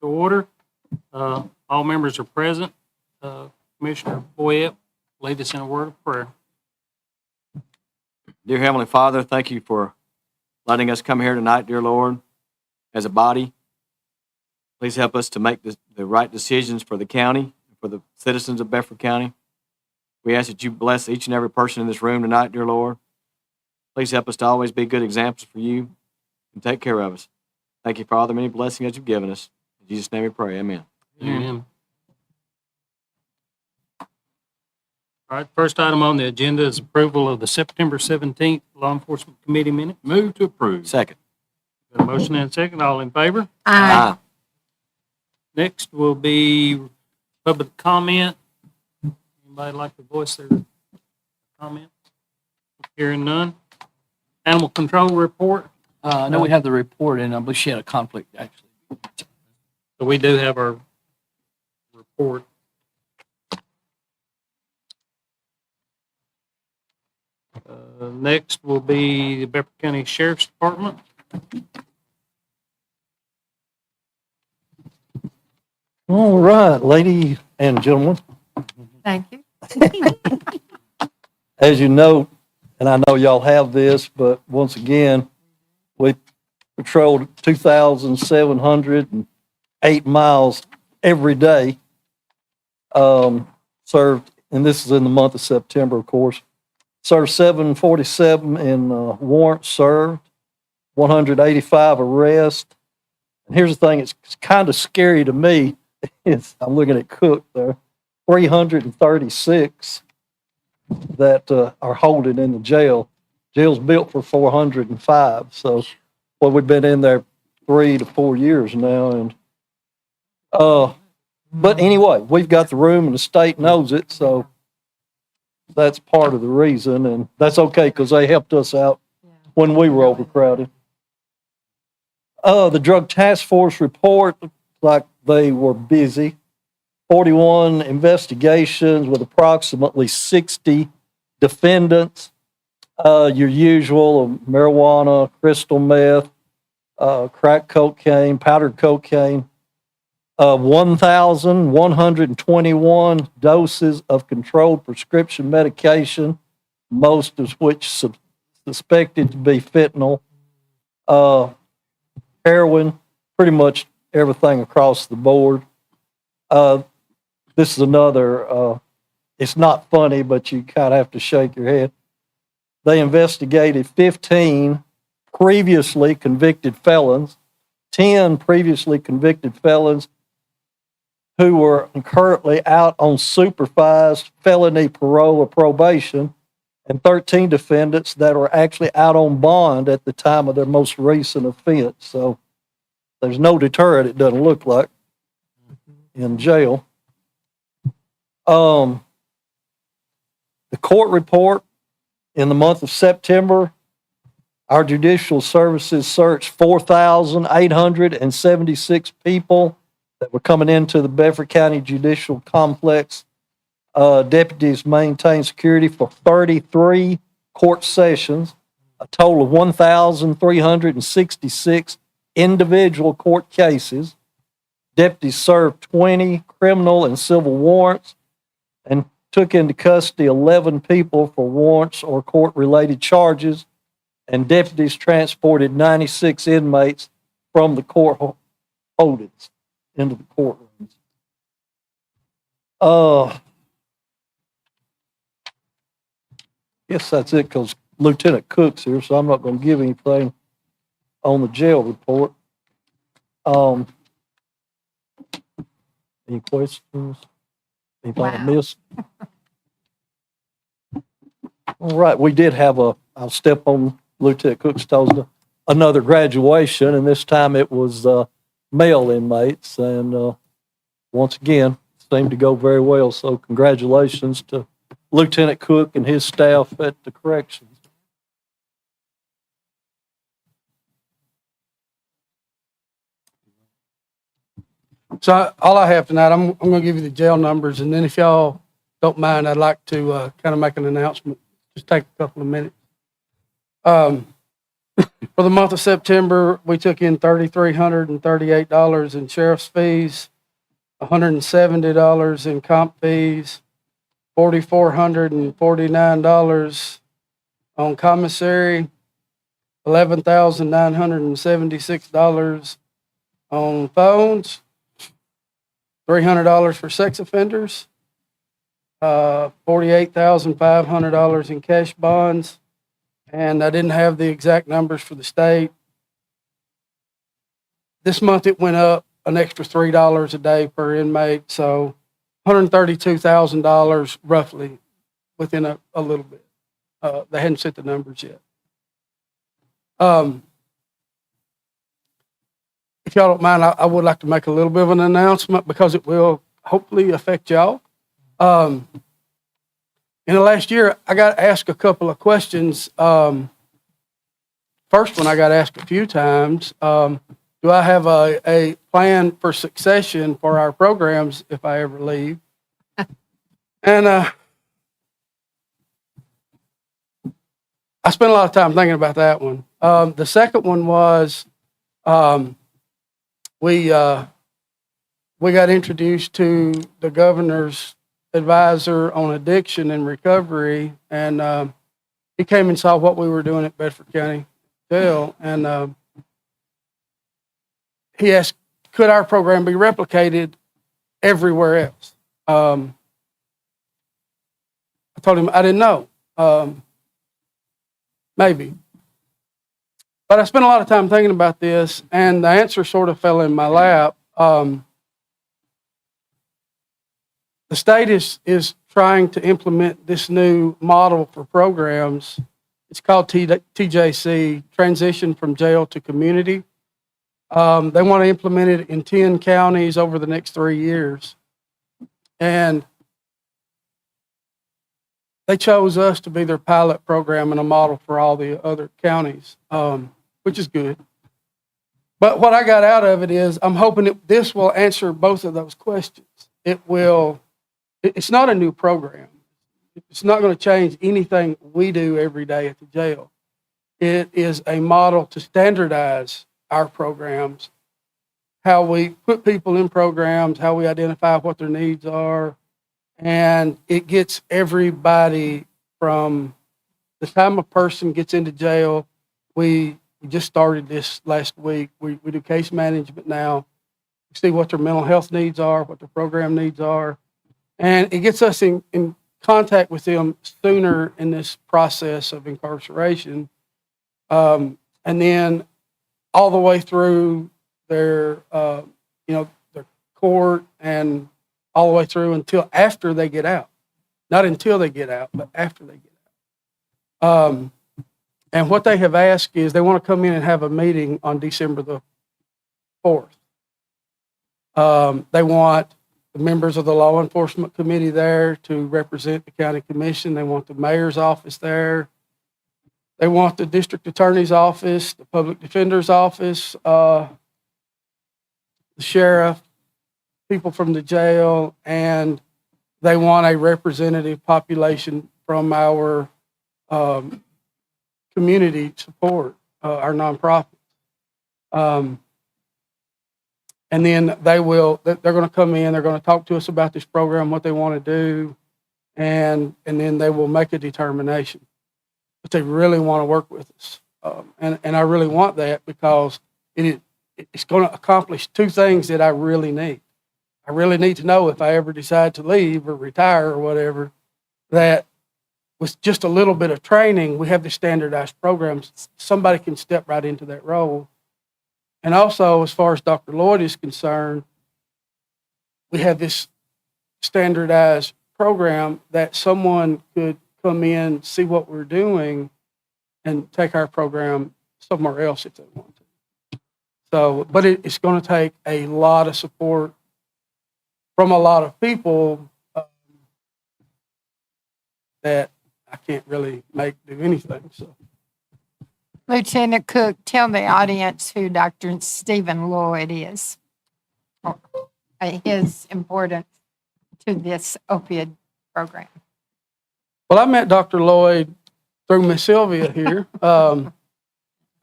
to order. All members are present. Commissioner Boyette, lead us in a word of prayer. Dear Heavenly Father, thank you for letting us come here tonight, dear Lord, as a body. Please help us to make the right decisions for the county, for the citizens of Bedford County. We ask that you bless each and every person in this room tonight, dear Lord. Please help us to always be good examples for you and take care of us. Thank you for all the many blessings that you've given us. In Jesus' name we pray, amen. Amen. All right, first item on the agenda is approval of the September 17th Law Enforcement Committee minute. Move to approve. Second. Got a motion and a second. All in favor? Aye. Next will be public comment. Anybody like to voice their comment? Hearing none. Animal control report. I know we have the report, and I believe she had a conflict, actually. So we do have our report. Next will be the Bedford County Sheriff's Department. All right, lady and gentlemen, Thank you. as you know, and I know y'all have this, but once again, we patrolled 2,708 miles every day. Served, and this is in the month of September, of course, served 747 in warrants served, 185 arrests. And here's the thing, it's kind of scary to me. I'm looking at Cook there, 336 that are holding in the jail. Jail's built for 405, so well, we've been in there 3 to 4 years now, and but anyway, we've got the room, and the state knows it, so that's part of the reason, and that's okay because they helped us out when we were overcrowded. The drug task force report looked like they were busy. 41 investigations with approximately 60 defendants. Your usual marijuana, crystal meth, crack cocaine, powdered cocaine. 1,121 doses of controlled prescription medication, most of which suspected to be fentanyl. Heroin, pretty much everything across the board. This is another, it's not funny, but you kind of have to shake your head. They investigated 15 previously convicted felons, 10 previously convicted felons who were currently out on supervised felony parole or probation, and 13 defendants that were actually out on bond at the time of their most recent offense. So there's no deterrent, it doesn't look like, in jail. The court report in the month of September, our judicial services searched 4,876 people that were coming into the Bedford County Judicial Complex. Deputies maintained security for 33 court sessions, a total of 1,366 individual court cases. Deputies served 20 criminal and civil warrants and took into custody 11 people for warrants or court-related charges, and deputies transported 96 inmates from the court holdings into the courtrooms. Guess that's it because Lieutenant Cook's here, so I'm not going to give anything on the jail report. Any questions? Anything I Wow. missed? All right, we did have I'll step on Lieutenant Cook's toes, another graduation, and this time it was male inmates, and once again, seemed to go very well, so congratulations to Lieutenant Cook and his staff at the corrections. So all I have tonight, I'm going to give you the jail numbers, and then if y'all don't mind, I'd like to kind of make an announcement. Just take a couple of minutes. For the month of September, we took in $3,338 in sheriff's fees, $170 in comp fees, $4,449 on commissary, $11,976 on phones, $300 for sex offenders, $48,500 in cash bonds, and I didn't have the exact numbers for the state. This month it went up an extra $3 a day per inmate, so $132,000 roughly within a little bit. They hadn't set the numbers yet. If y'all don't mind, I would like to make a little bit of an announcement because it will hopefully affect y'all. In the last year, I got asked a couple of questions. First one I got asked a few times. Do I have a plan for succession for our programs if I ever leave? And I spent a lot of time thinking about that one. The second one was we got introduced to the governor's advisor on addiction and recovery, and he came and saw what we were doing at Bedford County Jail, and he asked, could our program be replicated everywhere else? I told him I didn't know. Maybe. But I spent a lot of time thinking about this, and the answer sort of fell in my lap. The state is trying to implement this new model for programs. It's called TJC, Transition from Jail to Community. They want to implement it in 10 counties over the next 3 years. And they chose us to be their pilot program and a model for all the other counties, which is good. But what I got out of it is I'm hoping this will answer both of those questions. It's not a new program. It's not going to change anything we do every day at the jail. It is a model to standardize our programs, how we put people in programs, how we identify what their needs are, and it gets everybody from the time a person gets into jail. We just started this last week. We do case management now. We see what their mental health needs are, what their program needs are, and it gets us in contact with them sooner in this process of incarceration, and then all the way through their their court and all the way through until after they get out. Not until they get out, but after they get out. And what they have asked is they want to come in and have a meeting on December the 4th. They want the members of the law enforcement committee there to represent the county commission. They want the mayor's office there. They want the district attorney's office, the public defender's office, the sheriff, people from the jail, and they want a representative population from our community support, our nonprofit. And then they're going to come in, they're going to talk to us about this program, what they want to do, and then they will make a determination. But they really want to work with us. And I really want that because it's going to accomplish two things that I really need. I really need to know if I ever decide to leave or retire or whatever, that with just a little bit of training, we have the standardized programs. Somebody can step right into that role. And also, as far as Dr. Lloyd is concerned, we have this standardized program that someone could come in, see what we're doing, and take our program somewhere else if they want to. So, but it's going to take a lot of support from a lot of people that I can't really make do anything. So, Lieutenant Cook, tell the audience who Dr. Stephen Lloyd is, or his importance to this opioid program. well, I met Dr. Lloyd through Miss Sylvia here.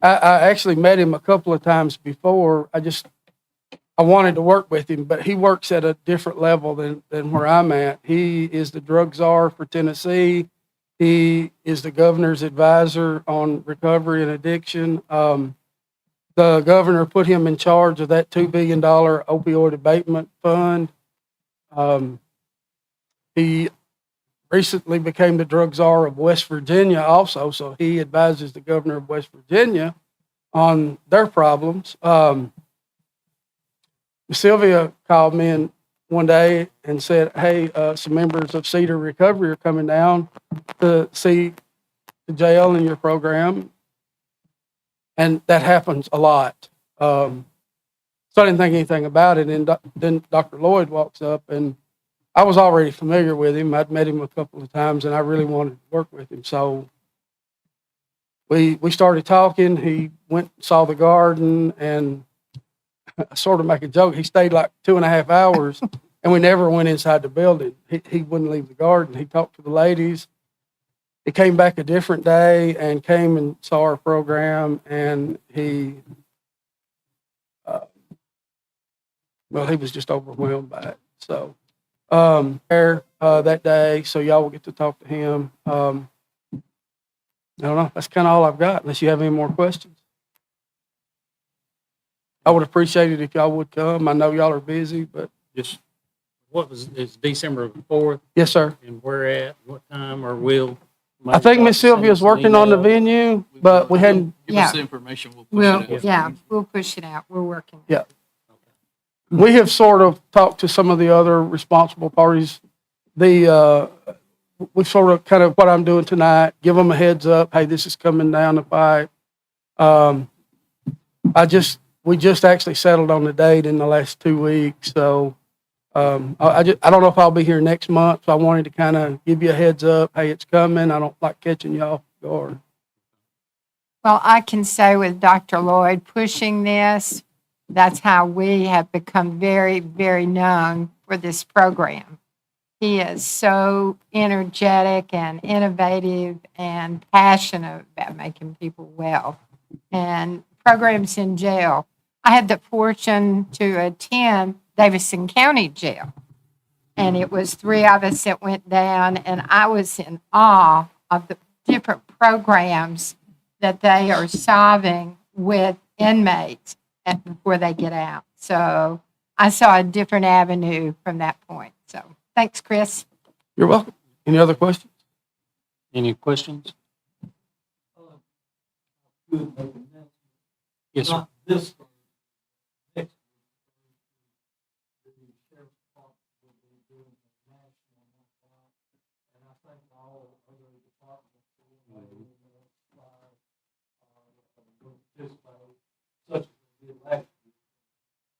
I actually met him a couple of times before. I wanted to work with him, but he works at a different level than where I'm at. He is the drug czar for Tennessee. He is the governor's advisor on recovery and addiction. The governor put him in charge of that $2 billion opioid abatement fund. He recently became the drug czar of West Virginia also, so he advises the governor of West Virginia on their problems. Sylvia called me in one day and said, hey, some members of Cedar Recovery are coming down to see the jail in your program. And that happens a lot. So I didn't think anything about it. And then Dr. Lloyd walks up, and I was already familiar with him. I'd met him a couple of times, and I really wanted to work with him. So we started talking. He went and saw the garden, and I sort of make a joke. He stayed like 2.5 hours, and we never went inside the building. He wouldn't leave the garden. He talked to the ladies. He came back a different day and came and saw our program, and he was just overwhelmed by it. So, there that day, so y'all will get to talk to him. I don't know. That's kind of all I've got, unless you have any more questions. I would appreciate it if y'all would come. I know y'all are busy, but Just, it's December 4th, yes, sir. and where at, what time, or will? I think Miss Sylvia's working on the venue, but we hadn't. Give us Yeah. the information, we'll We'll, push it out. yeah, we'll push it out. We're working. Yeah. We have sort of talked to some of the other responsible parties. We sort of kind of what I'm doing tonight, give them a heads up. Hey, this is coming down the pipe. We just actually settled on the date in the last 2 weeks. So, I don't know if I'll be here next month. So I wanted to kind of give you a heads up. Hey, it's coming. I don't like catching you off guard. Well, I can say with Dr. Lloyd pushing this, that's how we have become very, very known for this program. He is so energetic and innovative and passionate about making people well. And programs in jail. I had the fortune to attend Davidson County Jail. And it was 3 of us that went down, and I was in awe of the different programs that they are solving with inmates before they get out. So I saw a different avenue from that point. So thanks, Chris. You're welcome. Any other questions? Any questions? Yes, sir. This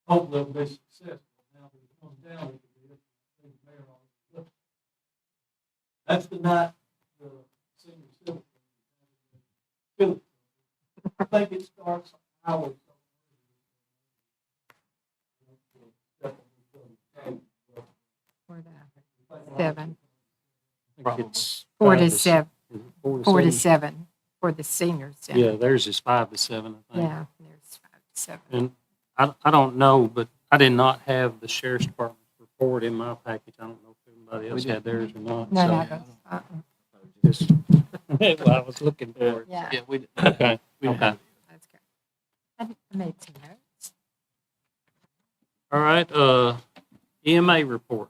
hopefully it'll be successful. Now, if it comes down, it could be a big mayor on it. That's the night the senior citizen. I think it starts hours. Seven, I think it's 4 to 5 7, 4 4 to 7 for the senior center. Yeah, theirs is 5 to 7, I think. Yeah, there's 5 to 7. And I don't know, but I did not have the sheriff's department's report in my package. I don't know if everybody else had theirs or not. No, so no, no. just- Well, I was looking for it. Yeah, Yeah, we, Okay, we okay. that's good. I made some notes. All right, EMA report.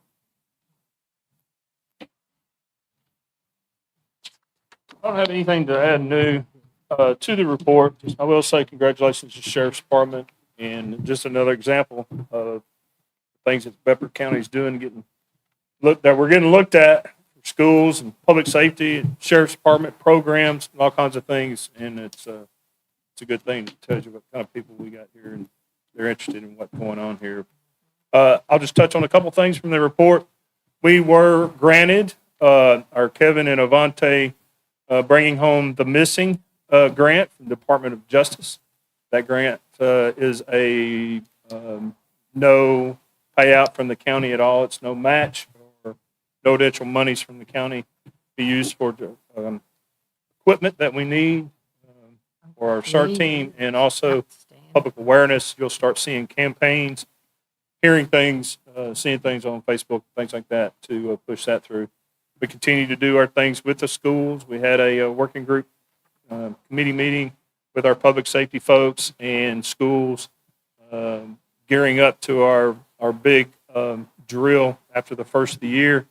I don't have anything to add new to the report. I will say congratulations to the Sheriff's Department, and just another example of things that Bedford County is doing, that we're getting looked at for schools and public safety and Sheriff's Department programs and all kinds of things. And it's a good thing. It tells you what kind of people we got here, and they're interested in what's going on here. I'll just touch on a couple things from the report. We were granted our Kevin and Avante bringing home the missing grant from the Department of Justice. That grant is a no payout from the county at all. It's no match or no additional monies from the county to be used for equipment that we need. for our SAR team, and also public awareness. You'll start seeing campaigns, hearing things, seeing things on Facebook, things like that to push that through. We continue to do our things with the schools. We had a working group committee meeting with our public safety folks and schools, gearing up to our big drill after the first of the year.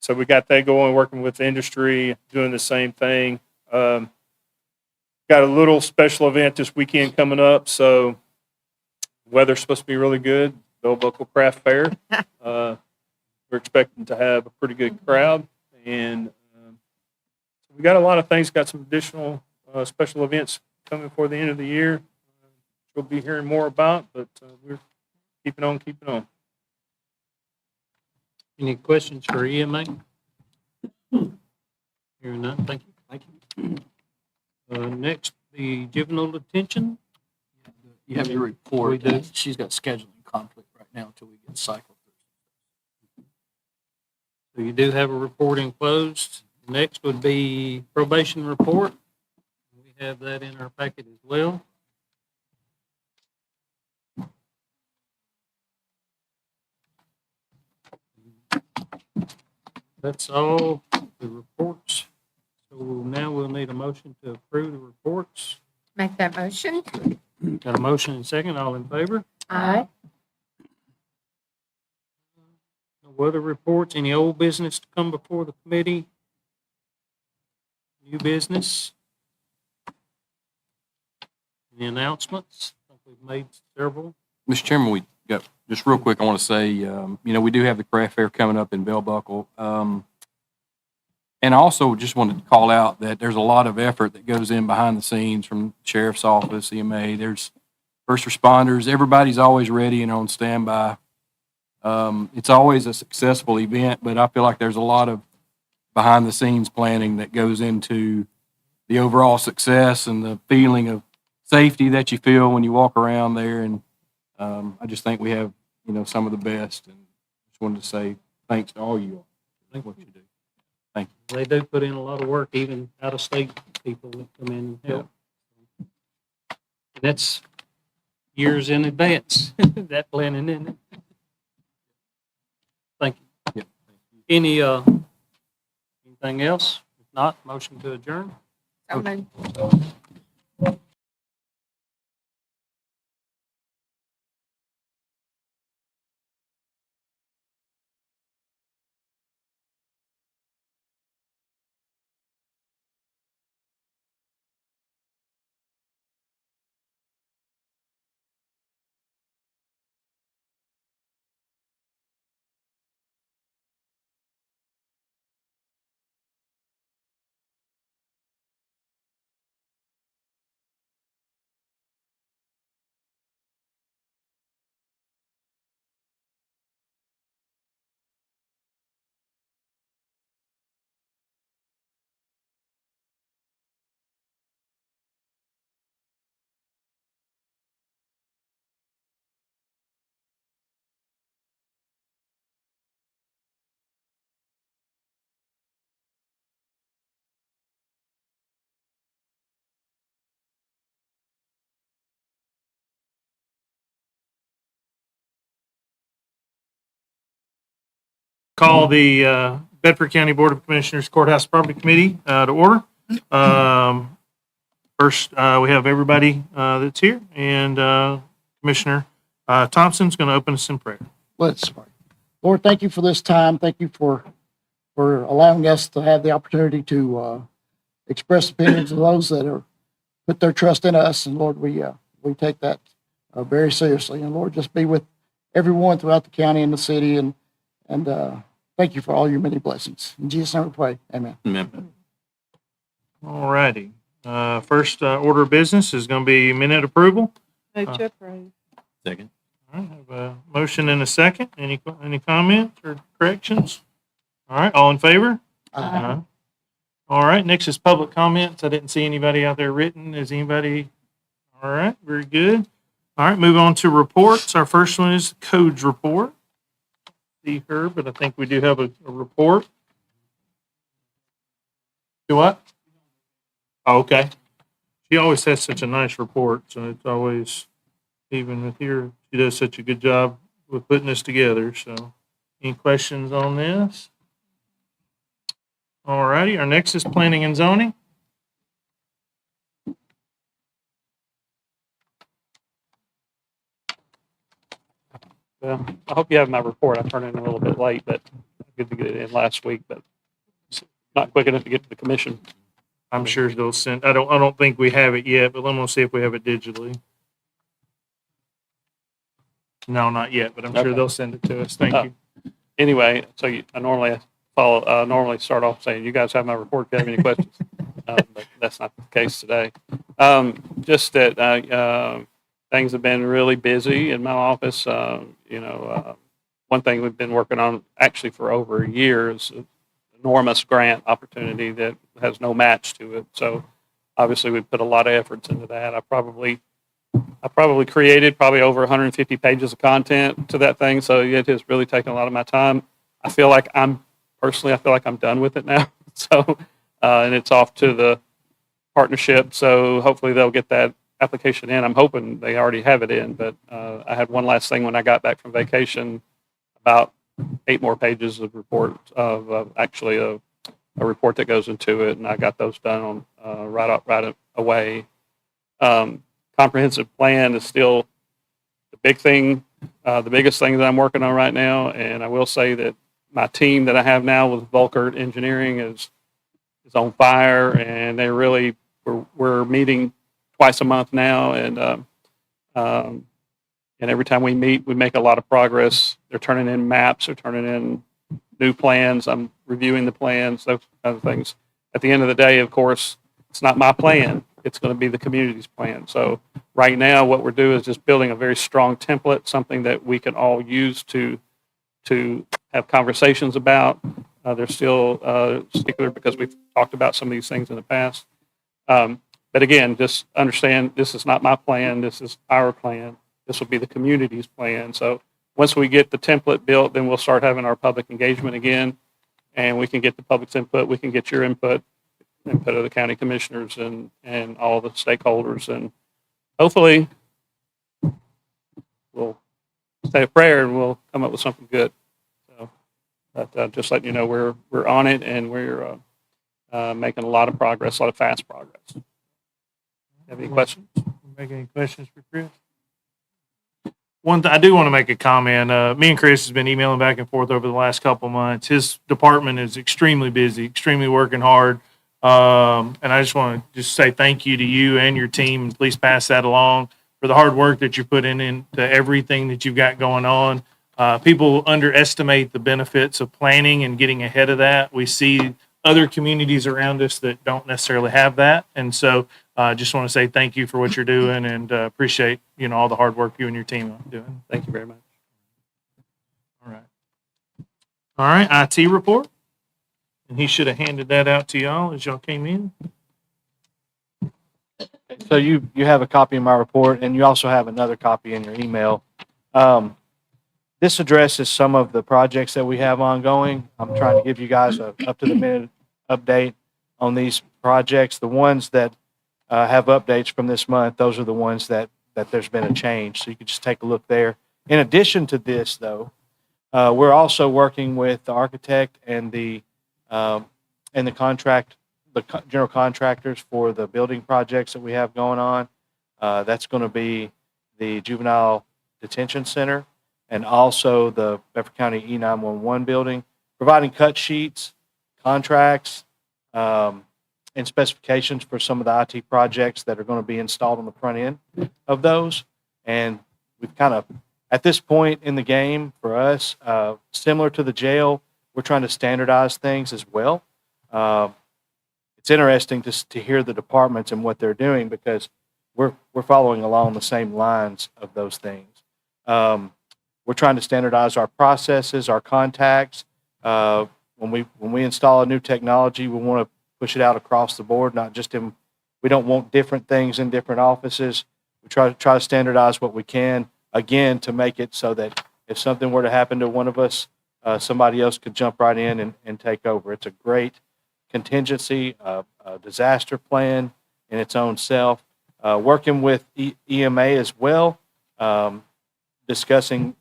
So we got that going, working with industry, doing the same thing. Got a little special event this weekend coming up, so weather's supposed to be really good. Bell Buckle Craft Fair. We're expecting to have a pretty good crowd, and we got a lot of things. Got some additional special events coming for the end of the year. We'll be hearing more about, but we're keeping on, keeping on. Any questions for EMA? Hearing none, thank you. Thank you. Next, the juvenile detention. You have your report. We do. She's got scheduling conflict right now until we get cycled through. So you do have a report enclosed. Next would be probation report. We have that in our packet as well. That's all the reports. So now we'll need a motion to approve the reports. Make that motion. Got a motion and second, all in favor? Aye. No other reports, any old business to come before the committee? New business? Any announcements? I think we've made several. Mr. Chairman, we got, just real quick, I want to say, we do have the craft fair coming up in Bell Buckle. And I also just wanted to call out that there's a lot of effort that goes in behind the scenes from Sheriff's Office, EMA, there's first responders, everybody's always ready and on standby. It's always a successful event, but I feel like there's a lot of behind the scenes planning that goes into the overall success and the feeling of safety that you feel when you walk around there. And I just think we have, some of the best, and just wanted to say thanks to all you for what you do. Thank you. They do put in a lot of work, even out-of-state people that come in and help. And that's years in advance, that planning, isn't it? Thank you. Yeah. Any, anything else? If not, motion to adjourn? So moved. Call the Bedford County Board of Commissioners Courthouse Property Committee to order. First, we have everybody that's here, and Commissioner Thompson's going to open us in prayer. Let's pray. Lord, thank you for this time. Thank you for allowing us to have the opportunity to express opinions of those that are put their trust in us. And Lord, we take that very seriously. And Lord, just be with everyone throughout the county and the city. And thank you for all your many blessings. In Jesus' name we pray. Amen. Amen. All righty. First order of business is going to be minute approval. Move to approve. Second. All right, have a motion and a second. Any comments or corrections? All right, all in favor? Aye. All right, next is public comments. I didn't see anybody out there written. Is anybody? All right, very good. All right, move on to reports. Our first one is the codes report. See her, but I think we do have a report. Do what? Oh, okay. She always has such a nice report, so it's always, even with here, she does such a good job with putting this together, so. Any questions on this? All righty, our next is planning and zoning. Well, I hope you have my report. I turned in a little bit late, but good to get it in last week, but it's not quick enough to get to the commission. I'm sure they'll send, I don't think we have it yet, but I'm gonna see if we have it digitally. No, not yet, but I'm sure Okay. they'll send it to us. Thank you. Anyway, so I normally start off saying, you guys have my report. If you have any questions? But that's not the case today. Just that, things have been really busy in my office. One thing we've been working on actually for over a year is an enormous grant opportunity that has no match to it. So obviously we put a lot of efforts into that. I probably created over 150 pages of content to that thing. So it has really taken a lot of my time. I feel like I'm done with it now. So, and it's off to the partnership. So hopefully they'll get that application in. I'm hoping they already have it in, but I had one last thing when I got back from vacation, about 8 more pages of report of actually a report that goes into it. And I got those done on right away. Comprehensive plan is still the big thing, the biggest thing that I'm working on right now. And I will say that my team that I have now with Volkert Engineering is on fire, and we're meeting twice a month now, and every time we meet, we make a lot of progress. They're turning in maps, they're turning in new plans. I'm reviewing the plans, those kind of things. At the end of the day, of course, it's not my plan. It's going to be the community's plan. So right now, what we're doing is just building a very strong template, something that we can all use to have conversations about. They're still stickler because we've talked about some of these things in the past. But again, just understand this is not my plan. This is our plan. This will be the community's plan. So once we get the template built, then we'll start having our public engagement again, and we can get the public's input. We can get your input of the county commissioners and all the stakeholders, and hopefully we'll say a prayer and we'll come up with something good. So, but just letting you know, we're on it, and we're making a lot of progress, a lot of fast progress. Have any questions? Make any questions for Chris? I do want to make a comment. Me and Chris has been emailing back and forth over the last couple months. His department is extremely busy, extremely working hard. And I just want to say thank you to you and your team, and please pass that along for the hard work that you're putting into everything that you've got going on. People underestimate the benefits of planning and getting ahead of that. We see other communities around us that don't necessarily have that. And so just want to say thank you for what you're doing, and appreciate, all the hard work you and your team are doing. Thank you very much. All right. All right, IT report. And he should have handed that out to y'all as y'all came in. So you have a copy of my report, and you also have another copy in your email. This addresses some of the projects that we have ongoing. I'm trying to give you guys a up-to-the-minute update on these projects. The ones that have updates from this month, those are the ones that there's been a change. So you can just take a look there. In addition to this, though, we're also working with the architect and the general contractors for the building projects that we have going on. That's going to be the Juvenile Detention Center and also the Bedford County E911 building, providing cut sheets, contracts, and specifications for some of the IT projects that are going to be installed on the front end of those. And we've kind of, at this point in the game for us, similar to the jail, we're trying to standardize things as well. It's interesting to hear the departments and what they're doing, because we're following along the same lines of those things. We're trying to standardize our processes, our contacts. When we install a new technology, we want to push it out across the board, not just we don't want different things in different offices. We try to standardize what we can, again, to make it so that if something were to happen to one of us, somebody else could jump right in and take over. It's a great contingency, disaster plan, in its own self. Working with EMA as well, discussing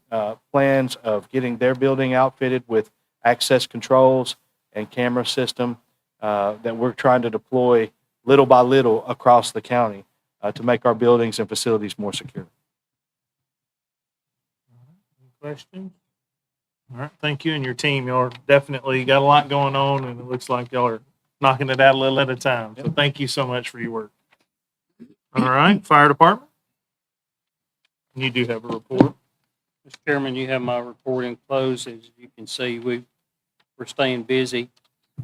plans of getting their building outfitted with access controls and camera system that we're trying to deploy little by little across the county to make our buildings and facilities more secure. Any questions? All right, thank you and your team. Y'all are definitely got a lot going on, and it looks like y'all are knocking it out a little at a time. So thank you so much for your work. All right, fire department. You do have a report. Mr. Chairman, you have my report enclosed. As you can see, we're staying busy.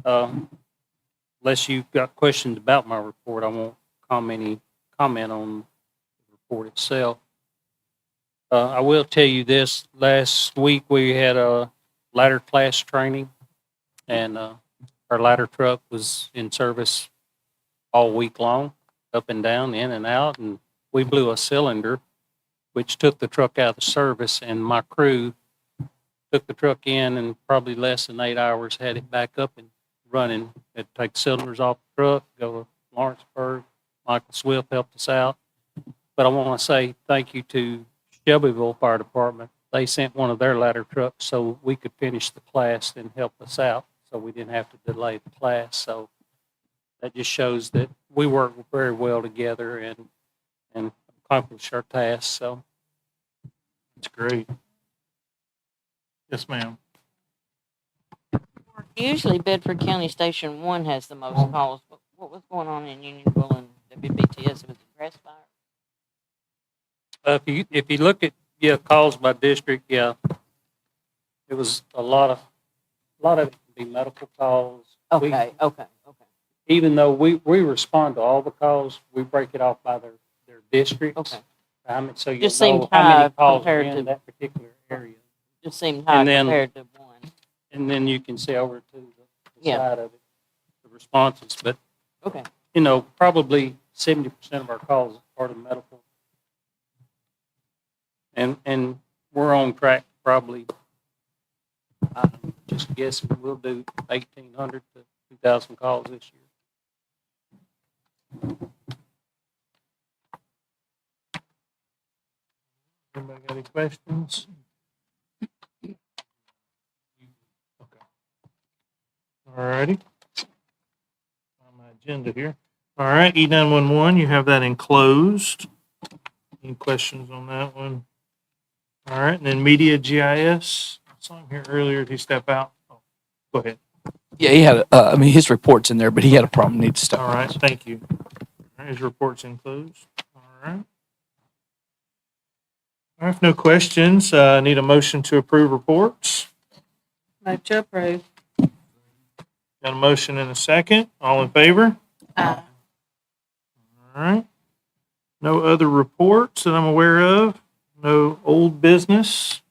Unless you've got questions about my report, I won't comment on the report itself. I will tell you this, last week we had a ladder class training, and our ladder truck was in service all week long, up and down, in and out, and we blew a cylinder, which took the truck out of service, and my crew took the truck in and probably less than 8 hours had it back up and running. Had to take cylinders off the truck, go to Lawrenceburg. Michael Swift helped us out. But I want to say thank you to Shelbyville Fire Department. They sent one of their ladder trucks so we could finish the class and help us out, so we didn't have to delay the class. So that just shows that we work very well together and accomplish our tasks. So That's great. Yes, ma'am. Usually Bedford County Station 1 has the most calls. What was going on in Unionville and WBTS? Was it grass fire? if you look at calls by district, it was a lot of it can be medical calls. Okay. Even though we respond to all the calls, we break it off by their districts. Okay. So you Just know seemed how high many calls are compared in to- that particular area. Just seemed high And then- compared to 1. And then you can see over to the Yeah. side of it, the responses. But, Okay. Probably 70% of our calls are part of medical. And we're on track, probably, I'm just guessing, we'll do 1,800 to 2,000 calls this year. Anybody got any questions? Okay. All righty. On my agenda here. All right, E911, you have that enclosed. Any questions on that one? All right, and then media GIS. I saw him here earlier. Did he step out? Oh, go ahead. Yeah, he had, his report's in there, but he had a problem, needs to step All out. right, thank you. All right, his report's enclosed. All right. All right, if no questions, need a motion to approve reports. Move to approve. Got a motion and a second. All in favor? Aye. All right. No other reports that I'm aware of. No old business.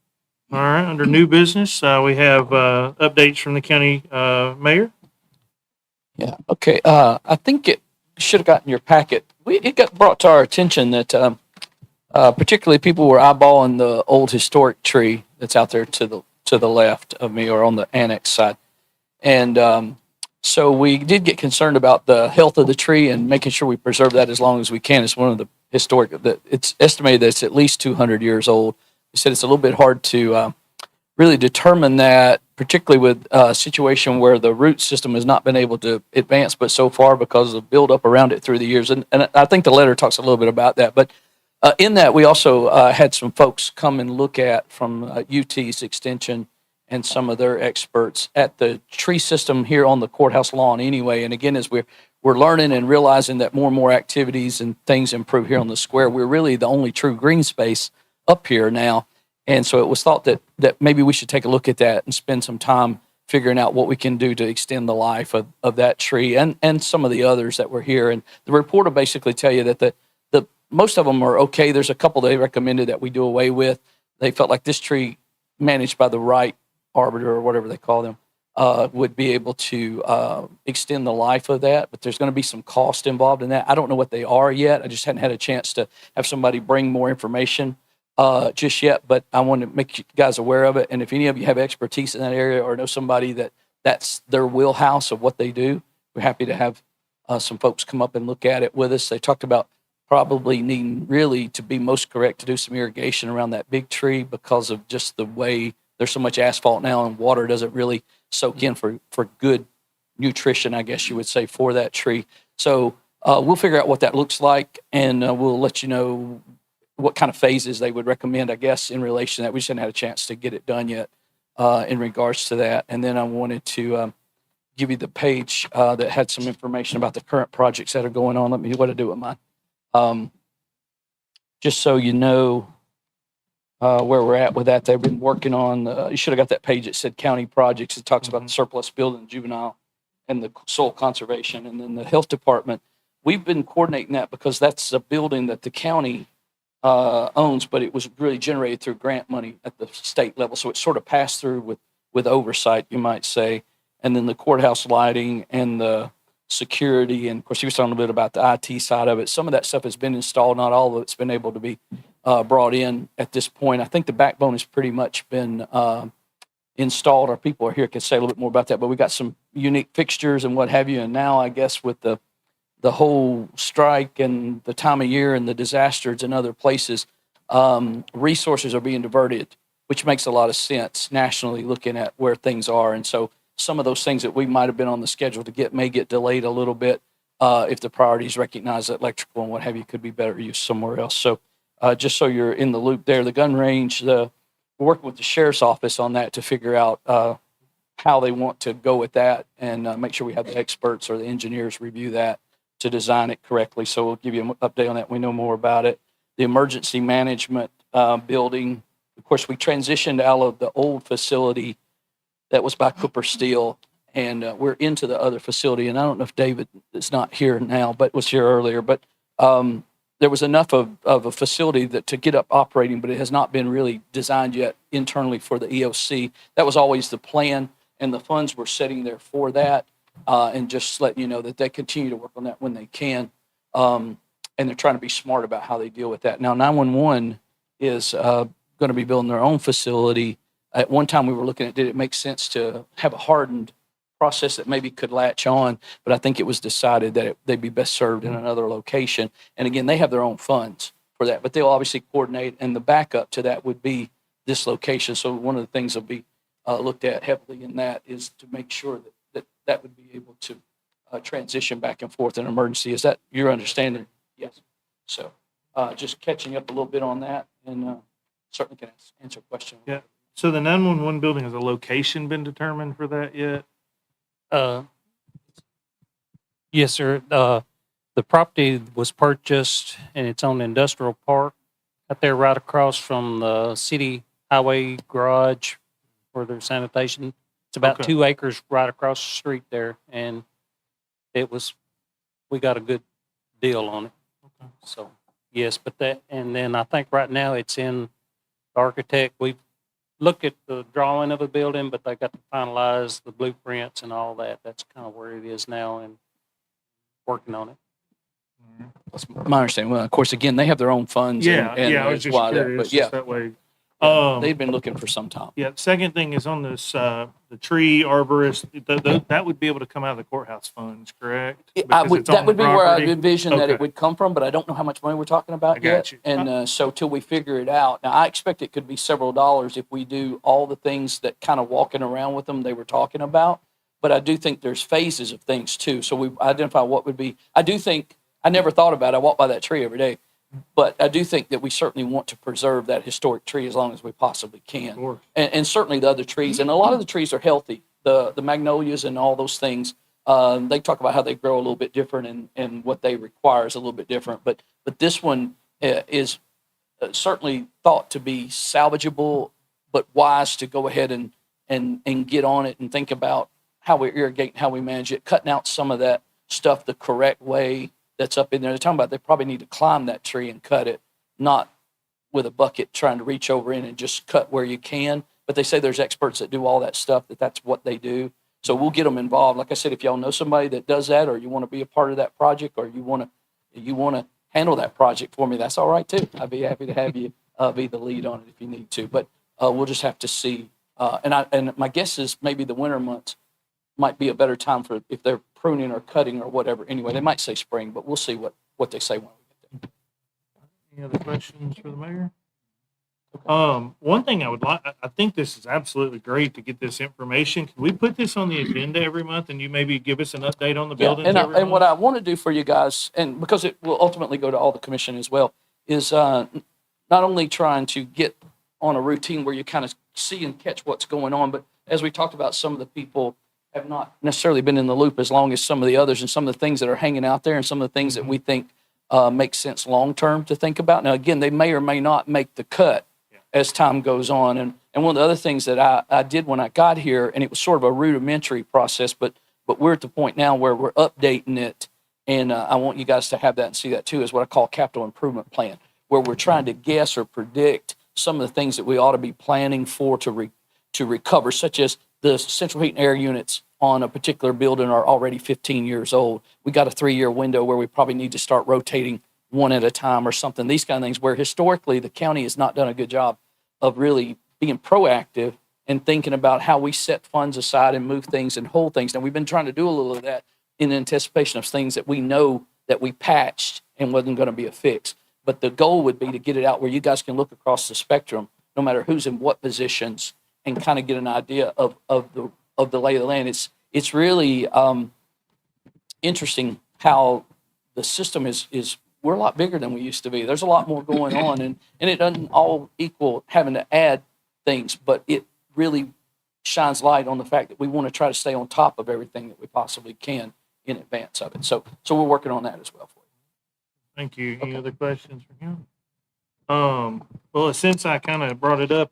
All right, under new business, we have updates from the county mayor. Yeah, okay. I think it should have gotten your packet. It got brought to our attention that particularly people were eyeballing the old historic tree that's out there to the left of me or on the annex side. And so we did get concerned about the health of the tree and making sure we preserve that as long as we can. It's one of the historic, it's estimated that it's at least 200 years old. They said it's a little bit hard to really determine that, particularly with a situation where the root system has not been able to advance but so far because of buildup around it through the years. And I think the letter talks a little bit about that. But in that, we also had some folks come and look at from UT's extension and some of their experts at the tree system here on the courthouse lawn anyway. And again, as we're learning and realizing that more and more activities and things improve here on the square, we're really the only true green space up here now. And so it was thought that maybe we should take a look at that and spend some time figuring out what we can do to extend the life of that tree and some of the others that were here. And the report will basically tell you that the most of them are okay. There's a couple they recommended that we do away with. They felt like this tree managed by the right arbiter or whatever they call them would be able to extend the life of that. But there's going to be some cost involved in that. I don't know what they are yet. I just hadn't had a chance to have somebody bring more information just yet, but I want to make you guys aware of it. And if any of you have expertise in that area or know somebody that's their wheelhouse of what they do, we're happy to have some folks come up and look at it with us. They talked about probably needing really, to be most correct, to do some irrigation around that big tree because of just the way there's so much asphalt now and water doesn't really soak in for good nutrition, I guess you would say, for that tree. So we'll figure out what that looks like, and we'll let you know what kind of phases they would recommend, I guess, in relation to that. We just haven't had a chance to get it done yet in regards to that. And then I wanted to give you the page that had some information about the current projects that are going on. Let me, what to do with mine. Just so you know where we're at with that. They've been working on, you should have got that page that said county projects. It talks about the surplus building, juvenile, and the soil conservation, and then the health department. We've been coordinating that because that's a building that the county owns, but it was really generated through grant money at the state level. So it sort of passed through with oversight, you might say. And then the courthouse lighting and the security, and of course, he was talking a bit about the IT side of it. Some of that stuff has been installed. Not all of it's been able to be brought in at this point. I think the backbone has pretty much been installed. Our people are here can say a little bit more about that, but we got some unique fixtures and what have you. And now I guess with the whole strike and the time of year and the disasters in other places, resources are being diverted, which makes a lot of sense nationally looking at where things are. And so some of those things that we might have been on the schedule to get may get delayed a little bit if the priorities recognize that electrical and what have you could be better used somewhere else. So just so you're in the loop there, the gun range, we're working with the sheriff's office on that to figure out how they want to go with that and make sure we have the experts or the engineers review that to design it correctly. So we'll give you an update on that when we know more about it. The emergency management building, of course, we transitioned out of the old facility that was by Cooper Steel, and we're into the other facility. And I don't know if David is not here now, but was here earlier. But there was enough of a facility that to get up operating, but it has not been really designed yet internally for the EOC. That was always the plan, and the funds were sitting there for that. And just letting you know that they continue to work on that when they can. And they're trying to be smart about how they deal with that. Now, 911 is going to be building their own facility. At one time, we were looking at, did it make sense to have a hardened process that maybe could latch on? But I think it was decided that they'd be best served in another location. And again, they have their own funds for that, but they'll obviously coordinate. And the backup to that would be this location. So one of the things that'll be looked at heavily in that is to make sure that would be able to transition back and forth in emergency. Is that your understanding? Yes. So just catching up a little bit on that, and certainly can answer a question. Yeah. So the 911 building, has a location been determined for that yet? Yes, sir. The property was purchased and it's on the industrial park out there right across from the city highway garage for their sanitation. It's about Okay. 2 acres right across the street there, and we got a good deal on it. Okay. So, yes, and then I think right now it's in the architect. We've looked at the drawing of a building, but they got to finalize the blueprints and all that. That's kind of where it is now and working on it. That's my understanding. Well, of course, again, they have their own funds. Yeah, and I was that's just why curious, but yeah, just that way. they've been looking for some time. Yeah, second thing is on this, the tree arborist, that would be able to come out of the courthouse funds, correct? Because it's That on would the be where I property? envision that Okay. it would come from, but I don't know how much money we're talking I about yet. got you. And so till we figure it out, now I expect it could be several dollars if we do all the things that kind of walking around with them they were talking about. But I do think there's phases of things too. So we identify what would be, I do think, I never thought about it. I walk by that tree every day. But I do think that we certainly want to preserve that historic tree as long as we possibly can. Sure. And certainly the other trees. And a lot of the trees are healthy. The magnolias and all those things, they talk about how they grow a little bit different and what they require is a little bit different. But this one is certainly thought to be salvageable, but wise to go ahead and get on it and think about how we irrigate and how we manage it, cutting out some of that stuff the correct way that's up in there. They're talking about they probably need to climb that tree and cut it, not with a bucket trying to reach over in and just cut where you can. But they say there's experts that do all that stuff, that's what they do. So we'll get them involved. Like I said, if y'all know somebody that does that, or you want to be a part of that project, or you want to handle that project for me, that's all right too. I'd be happy to have you be the lead on it if you need to. But we'll just have to see. And my guess is maybe the winter months might be a better time for if they're pruning or cutting or whatever. Anyway, they might say spring, but we'll see what they say when we get there. Any other questions for the mayor? One thing I would like, I think this is absolutely great to get this information. Can we put this on the agenda every month and you maybe give us an update on the Yeah, buildings and, every and what month? I want to do for you guys, and because it will ultimately go to all the commission as well, is not only trying to get on a routine where you kind of see and catch what's going on, but as we talked about, some of the people have not necessarily been in the loop as long as some of the others, and some of the things that are hanging out there and some of the things that we think make sense long-term to think about. Now, again, they may or may not make the cut as time goes on. And one of the other things that I did when I got here, and it was sort of a rudimentary process, but we're at the point now where we're updating it. And I want you guys to have that and see that too, is what I call capital improvement plan, where we're trying to guess or predict some of the things that we ought to be planning for to recover, such as the central heat and air units on a particular building are already 15 years old. We got a 3-year window where we probably need to start rotating one at a time or something, these kind of things, where historically the county has not done a good job of really being proactive and thinking about how we set funds aside and move things and hold things. Now, we've been trying to do a little of that in anticipation of things that we know that we patched and wasn't going to be a fix. But the goal would be to get it out where you guys can look across the spectrum, no matter who's in what positions, and kind of get an idea of the lay of the land. It's really interesting how the system is we're a lot bigger than we used to be. There's a lot more going on, and it doesn't all equal having to add things, but it really shines light on the fact that we want to try to stay on top of everything that we possibly can in advance of it. So we're working on that as well for you. Thank you. Any other questions for him? Well, since I kind of brought it up,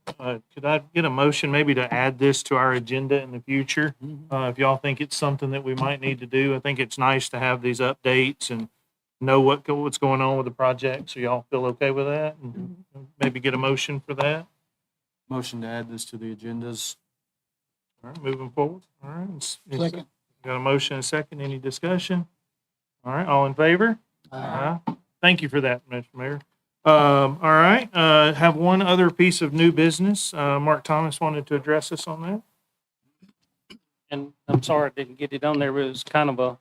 could I get a motion maybe to add this to our agenda in the future? If y'all think it's something that we might need to do, I think it's nice to have these updates and know what's going on with the project. So y'all feel okay with that? And maybe get a motion for that? Motion to add this to the agendas. All right, moving forward. All right. Second. Got a motion and a second. Any discussion? All right, all in favor? Aye. Thank you for that, Mr. Mayor. All right, have one other piece of new business. Mark Thomas wanted to address us on that. And I'm sorry I didn't get it on there, but it was kind of a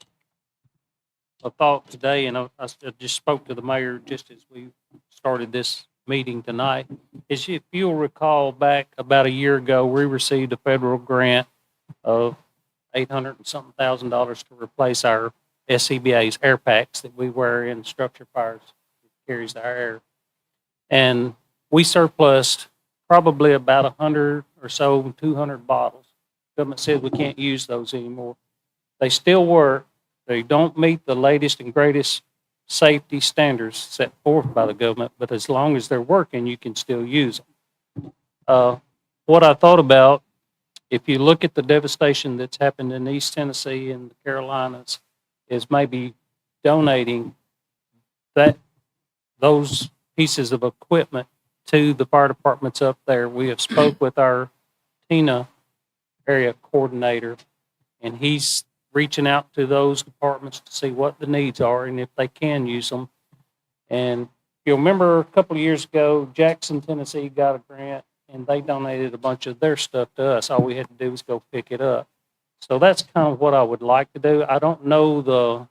thought today, and I just spoke to the mayor just as we started this meeting tonight. Is if you'll recall back about a year ago, we received a federal grant of $800 and something thousand to replace our SCBA's air packs that we wear in structure fires. It carries our air. And we surplused probably about 100 or so, 200 bottles. Government said we can't use those anymore. They still work. They don't meet the latest and greatest safety standards set forth by the government, but as long as they're working, you can still use them. What I thought about, if you look at the devastation that's happened in East Tennessee and the Carolinas, is maybe donating those pieces of equipment to the fire departments up there. We have spoke with our TINA area coordinator, and he's reaching out to those departments to see what the needs are and if they can use them. And you'll remember a couple of years ago, Jackson, Tennessee got a grant and they donated a bunch of their stuff to us. All we had to do was go pick it up. So that's kind of what I would like to do. I don't know the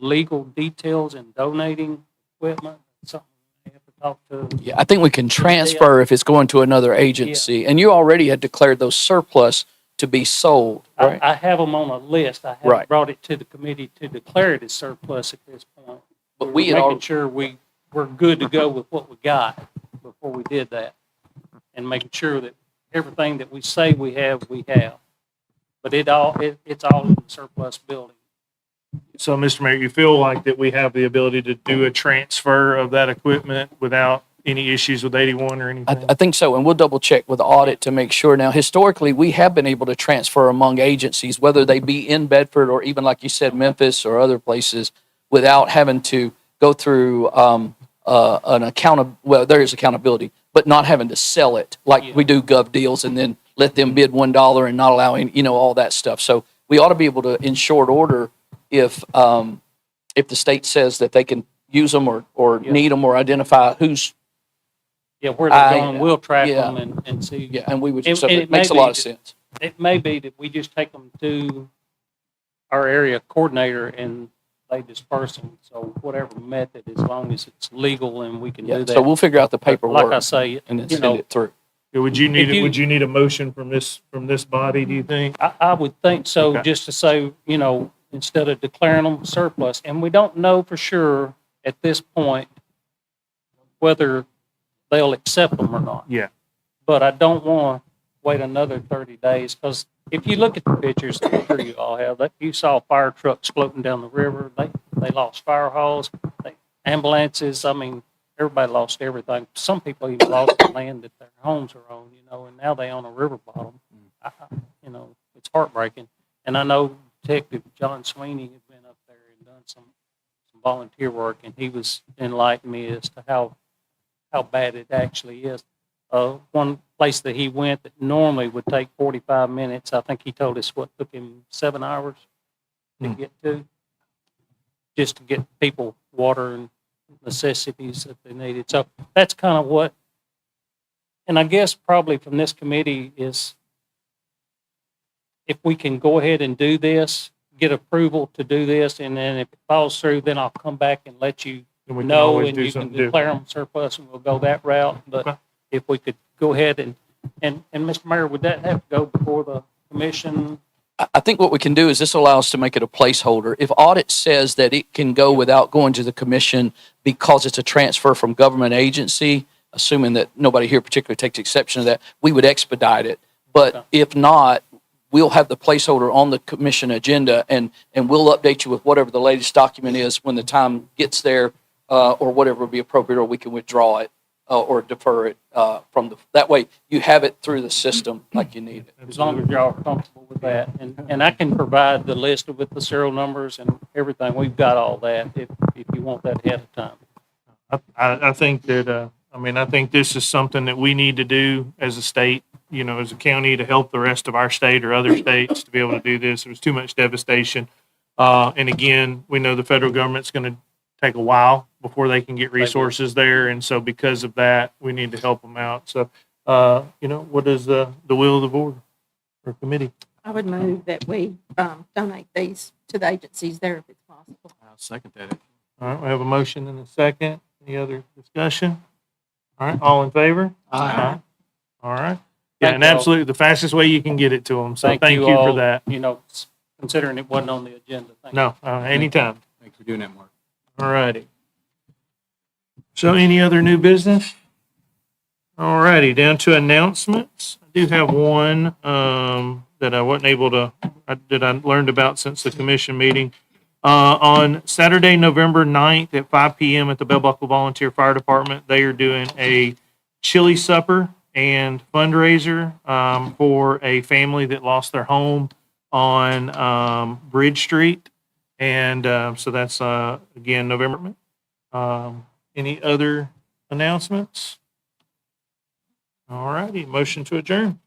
legal details in donating equipment. Something I have to talk to. Yeah, I think we can transfer if it's going to another agency. And you already had declared those surplus to be sold, right? I have them on a list. I haven't Right. brought it to the committee to declare it as surplus at this point. But We're we had making sure we're good to go with what we got before we did that, and making sure that everything that we say we have, we have. But it's all in the surplus building. So, Mr. Mayor, you feel like that we have the ability to do a transfer of that equipment without any issues with 81 or anything? I think so, and we'll double check with the audit to make sure. Now, historically, we have been able to transfer among agencies, whether they be in Bedford or even, like you said, Memphis or other places, without having to go through there is accountability, but not having to sell it like we do gov deals and then let them bid $1 and not allowing, all that stuff. So we ought to be able to, in short order, if the state says that they can use them or need them or identify who's Where they're going, we'll track them and see. Yeah, and we would. It- So it it makes a may lot be of sense. It may be that we just take them to our area coordinator and they disperse them. So whatever method, as long as it's legal and we can Yeah, do that. so we'll figure out the But paperwork. like I say, And then you send know, it through. Yeah, would you need, If you- would you need a motion from this body, do you think? I would think so, Okay. just to say, you know, instead of declaring them surplus, and we don't know for sure at this point whether they'll accept them or not. Yeah. But I don't want to wait another 30 days, because if you look at the pictures, I'm sure you all have, that you saw fire trucks floating down the river, they lost fire hauls, ambulances, I mean, everybody lost everything. Some people even lost the land that their homes are on, you know, and now they own a river bottom. You know, it's heartbreaking. And I know Detective John Sweeney had been up there and done some volunteer work, and he was enlightening me as to how bad it actually is. One place that he went that normally would take 45 minutes, I think he told us what took him 7 hours to get to, just to get people water and necessities that they needed. So that's kind of what, and I guess probably from this committee is, if we can go ahead and do this, get approval to do this, and then if it falls through, then I'll come back and let you And we can know, always and do you can something different. declare them surplus, and we'll go that route. But Okay. if we could go ahead and Mr. Mayor, would that have to go before the commission? I think what we can do is this allows us to make it a placeholder. If audit says that it can go without going to the commission because it's a transfer from government agency, assuming that nobody here particularly takes exception to that, we would expedite it. But if not, we'll have the placeholder on the commission agenda, and we'll update you with whatever the latest document is when the time gets there, or whatever would be appropriate, or we can withdraw it or defer it from the, that way you have it through the system like you need it. As long as y'all are comfortable with that. And I can provide the list with the serial numbers and everything. We've got all that if you want that ahead of time. I think that, I think this is something that we need to do as a state, you know, as a county, to help the rest of our state or other states to be able to do this. There was too much devastation. And again, we know the federal government's going to take a while before they can get resources there. And so because of that, we need to help them out. So, you know, what is the will of the board or committee? I would move that we donate these to the agencies there if it's possible. I'll second that. All right, we have a motion and a second. Any other discussion? All right, all in favor? Aye. All right. Yeah, Thank and you all. absolutely, the fastest way you can get it to them. So thank you all, for that. You know, considering it wasn't on the agenda. Thank you. No, anytime. Thanks for doing that, Mark. All righty. So any other new business? All righty, down to announcements. I do have one that I wasn't able to, that I learned about since the commission meeting. On Saturday, November 9th at 5 PM at the Bell Buckle Volunteer Fire Department, they are doing a chili supper and fundraiser for a family that lost their home on Bridge Street. And so that's, again, November. Any other announcements? All righty, motion to adjourn.